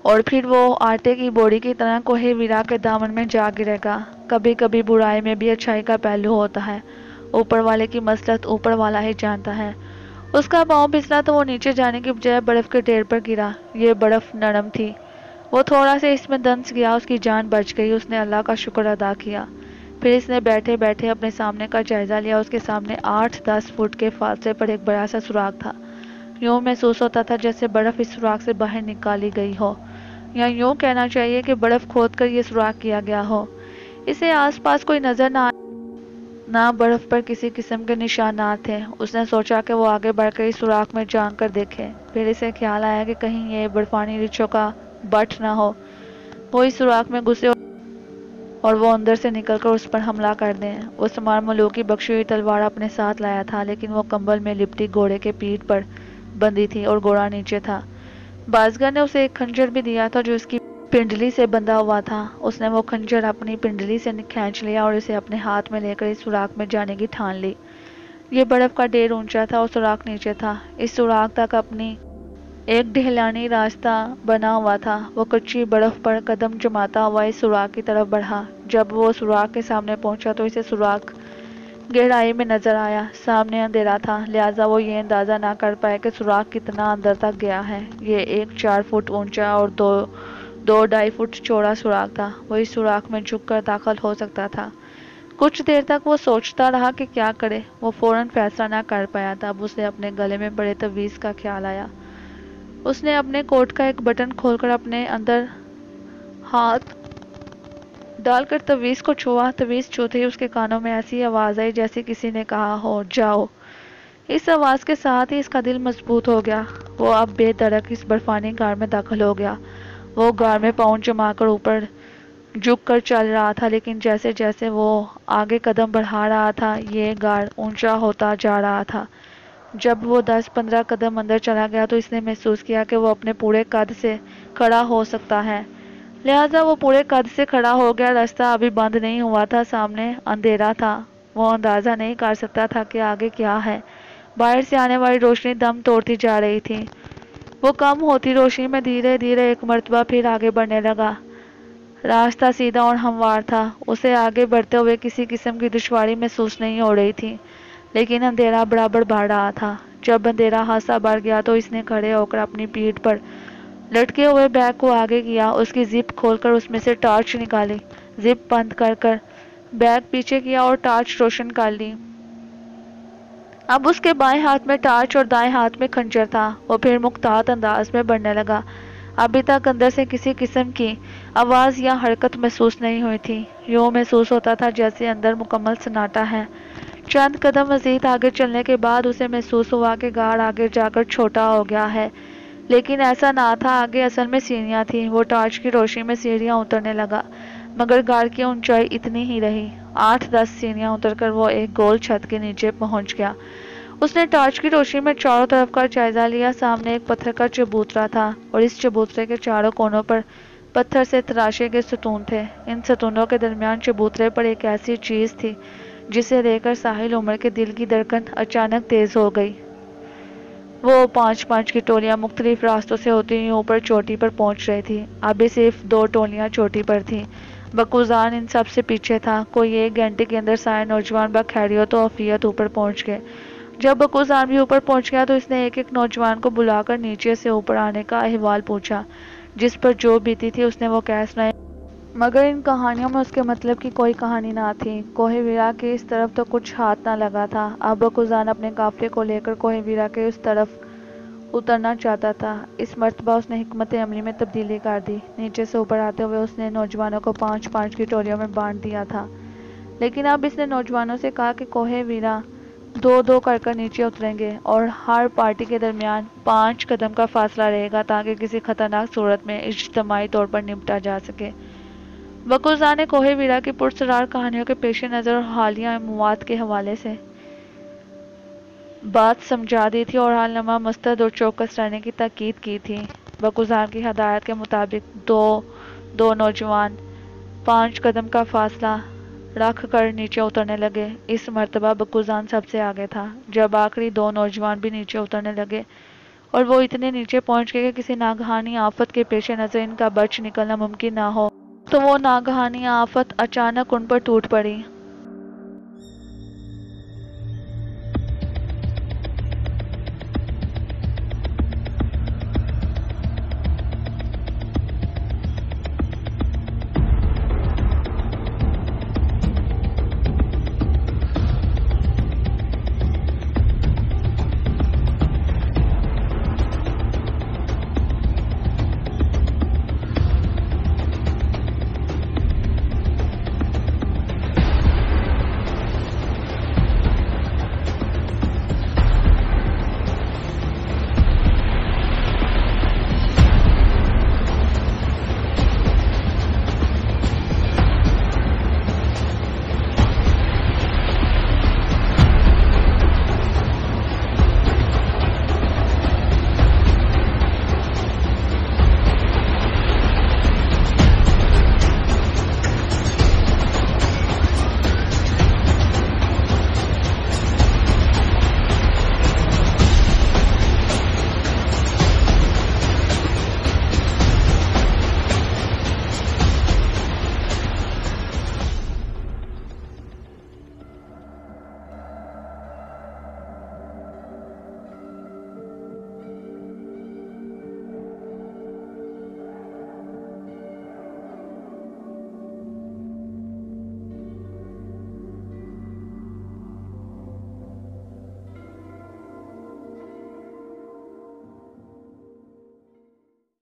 اور پھر وہ آٹے کی بوری کی طرح کوہ ویرا کے دامن میں جا گرے گا۔ کبھی کبھی برائی میں بھی اچھائی کا پہلو ہوتا ہے، اوپر والے کی مصلحت اوپر والا ہی جانتا ہے۔ اس کا پاؤں پھسلا تو وہ نیچے جانے کی بجائے برف کے ڈھیر پر گرا۔ یہ برف نرم تھی، وہ تھوڑا سے اس میں دنس گیا، اس کی جان بچ گئی۔ اس نے اللہ کا شکر ادا کیا۔ پھر اس نے بیٹھے بیٹھے اپنے سامنے کا جائزہ لیا۔ اس کے سامنے 8-10 فٹ کے فاصلے پر ایک بڑا سا سوراخ تھا۔ یوں محسوس ہوتا تھا جیسے برف اس سوراخ سے باہر نکالی گئی ہو، یا یوں کہنا چاہیے کہ برف کھود کر یہ سوراخ کیا گیا ہو۔ اسے آس پاس کوئی نظر نہ برف پر کسی قسم کے نشانات تھے۔ اس نے سوچا کہ وہ آگے بڑھ کر اس سوراخ میں جھانک کر دیکھے۔ پھر اسے خیال آیا کہ کہیں یہ برفانی ریچھوں کا بٹ نہ ہو، وہ اس سوراخ میں گھسے اور وہ اندر سے نکل کر اس پر حملہ کر دیں۔ وہ سمار ملوک کی بخشی ہوئی تلوار اپنے ساتھ لایا تھا، لیکن وہ کمبل میں لپٹی گھوڑے کے پیٹھ پر بندھی تھی اور گھوڑا نیچے تھا۔ بازگر نے اسے ایک خنجر بھی دیا تھا جو اس کی پنڈلی سے بندھا ہوا تھا۔ اس نے وہ خنجر اپنی پنڈلی سے کھینچ لیا اور اسے اپنے ہاتھ میں لے کر اس سوراخ میں جانے کی ٹھان لی۔ یہ برف کا ڈھیر اونچا تھا اور سوراخ نیچے تھا۔ اس سوراخ تک اپنی ایک ڈھلانی راستہ بنا ہوا تھا۔ وہ کچی برف پر قدم جماتا ہوا اس سوراخ کی طرف بڑھا۔ جب وہ سوراخ کے سامنے پہنچا تو اسے سوراخ گہرائی میں نظر آیا۔ سامنے اندھیرا تھا، لہٰذا وہ یہ اندازہ نہ کر پائے کہ سوراخ کتنا اندر تک گیا ہے۔ یہ ایک 4 فٹ اونچا اور 2-2.5 فٹ چوڑا سوراخ تھا۔ وہ اس سوراخ میں جھک کر داخل ہو سکتا تھا۔ کچھ دیر تک وہ سوچتا رہا کہ کیا کرے۔ وہ فوراً فیصلہ نہ کر پایا۔ تب اسے اپنے گلے میں پڑے تعویذ کا خیال آیا۔ اس نے اپنے کوٹ کا ایک بٹن کھول کر اپنے اندر ہاتھ ڈال کر تعویذ کو چھوا۔ تعویذ چھوتے ہی اس کے کانوں میں ایسی آواز آئی جیسے کسی نے کہا ہو، جاؤ۔ اس آواز کے ساتھ ہی اس کا دل مضبوط ہو گیا۔ وہ اب بے دھڑک اس برفانی غار میں داخل ہو گیا۔ وہ غار میں پاؤں جما کر اوپر جھک کر چل رہا تھا، لیکن جیسے جیسے وہ آگے قدم بڑھا رہا تھا یہ غار اونچا ہوتا جا رہا تھا۔ جب وہ 10-15 قدم اندر چلا گیا تو اس نے محسوس کیا کہ وہ اپنے پورے قد سے کھڑا ہو سکتا ہے، لہٰذا وہ پورے قد سے کھڑا ہو گیا۔ راستہ ابھی بند نہیں ہوا تھا، سامنے اندھیرا تھا، وہ اندازہ نہیں کر سکتا تھا کہ آگے کیا ہے۔ باہر سے آنے والی روشنی دم توڑتی جا رہی تھی۔ وہ کم ہوتی روشنی میں دھیرے دھیرے ایک مرتبہ پھر آگے بڑھنے لگا۔ راستہ سیدھا اور ہموار تھا، اسے آگے بڑھتے ہوئے کسی قسم کی دشواری محسوس نہیں ہو رہی تھی، لیکن اندھیرا برابر بڑھ رہا تھا۔ جب اندھیرا خاصا بڑھ گیا تو اس نے کھڑے ہو کر اپنی پیٹھ پر لٹکے ہوئے بیگ کو آگے کیا، اس کی زپ کھول کر اس میں سے ٹارچ نکالی، زپ بند کر کر بیگ پیچھے کیا اور ٹارچ روشن کر لی۔ اب اس کے بائیں ہاتھ میں ٹارچ اور دائیں ہاتھ میں خنجر تھا۔ وہ پھر محتاط انداز میں بڑھنے لگا۔ ابھی تک اندر سے کسی قسم کی آواز یا حرکت محسوس نہیں ہوئی تھی، یوں محسوس ہوتا تھا جیسے اندر مکمل سناٹا ہے۔ چند قدم مزید آگے چلنے کے بعد اسے محسوس ہوا کہ غار آگے جا کر چھوٹا ہو گیا ہے، لیکن ایسا نہ تھا، آگے اصل میں سیڑھیاں تھیں۔ وہ ٹارچ کی روشنی میں سیڑھیاں اترنے لگا، مگر غار کی اونچائی اتنی ہی رہی۔ 8-10 سیڑھیاں اتر کر وہ ایک گول چھت کے نیچے پہنچ گیا۔ اس نے ٹارچ کی روشنی میں چاروں طرف کا جائزہ لیا۔ سامنے ایک پتھر کا چبوترا تھا اور اس چبوترے کے چاروں کونوں پر پتھر سے تراشے گئے ستون تھے۔ ان ستونوں کے درمیان چبوترے پر ایک ایسی چیز تھی جسے دیکھ کر ساحل عمر کے دل کی دھڑکن اچانک تیز ہو گئی۔ وہ 5-5 کی ٹولیاں مختلف راستوں سے ہوتی ہوئی اوپر چوٹی پر پہنچ رہی تھی۔ ابھی صرف 2 ٹولیاں چوٹی پر تھیں۔ بکوزان ان سب سے پیچھے تھا۔ کوئی 1 گھنٹے کے اندر سارے نوجوان بخیریت و عافیت اوپر پہنچ گئے۔ جب بکوزان بھی اوپر پہنچ گیا تو اس نے ایک ایک نوجوان کو بلا کر نیچے سے اوپر آنے کا احوال پوچھا۔ جس پر جو بیتی تھی اس نے وہ کہہ سنائی، مگر ان کہانیوں میں اس کے مطلب کی کوئی کہانی نہ تھی۔ کوہ ویرا کی اس طرف تو کچھ ہاتھ نہ لگا تھا۔ اب بکوزان اپنے قافلے کو لے کر کوہ ویرا کے اس طرف اترنا چاہتا تھا۔ اس مرتبہ اس نے حکمت عملی میں تبدیلی کر دی۔ نیچے سے اوپر آتے ہوئے اس نے نوجوانوں کو 5-5 کی ٹولیوں میں بانٹ دیا تھا، لیکن اب اس نے نوجوانوں سے کہا کہ کوہ ویرا 2-2 کر نیچے اتریں گے اور ہر پارٹی کے درمیان 5 قدم کا فاصلہ رہے گا تاکہ کسی خطرناک صورت میں اجتماعی طور پر نمٹا جا سکے۔ بکوزان نے کوہ ویرا کی پراسرار کہانیوں کے پیش نظر اور حالیہ اموات کے حوالے سے بات سمجھا دی تھی اور حالنامہ مسترد اور چوکس رہنے کی تاکید کی تھی۔ بکوزان کی ہدایت کے مطابق دو نوجوان 5 قدم کا فاصلہ رکھ کر نیچے اترنے لگے۔ اس مرتبہ بکوزان سب سے آگے تھا۔ جب آخری 2 نوجوان بھی نیچے اترنے لگے اور وہ اتنے نیچے پہنچ گئے کہ کسی ناگہانی آفت کے پیش نظر ان کا بچ نکلنا ممکن نہ ہو، تو وہ ناگہانی آفت اچانک ان پر ٹوٹ پڑی۔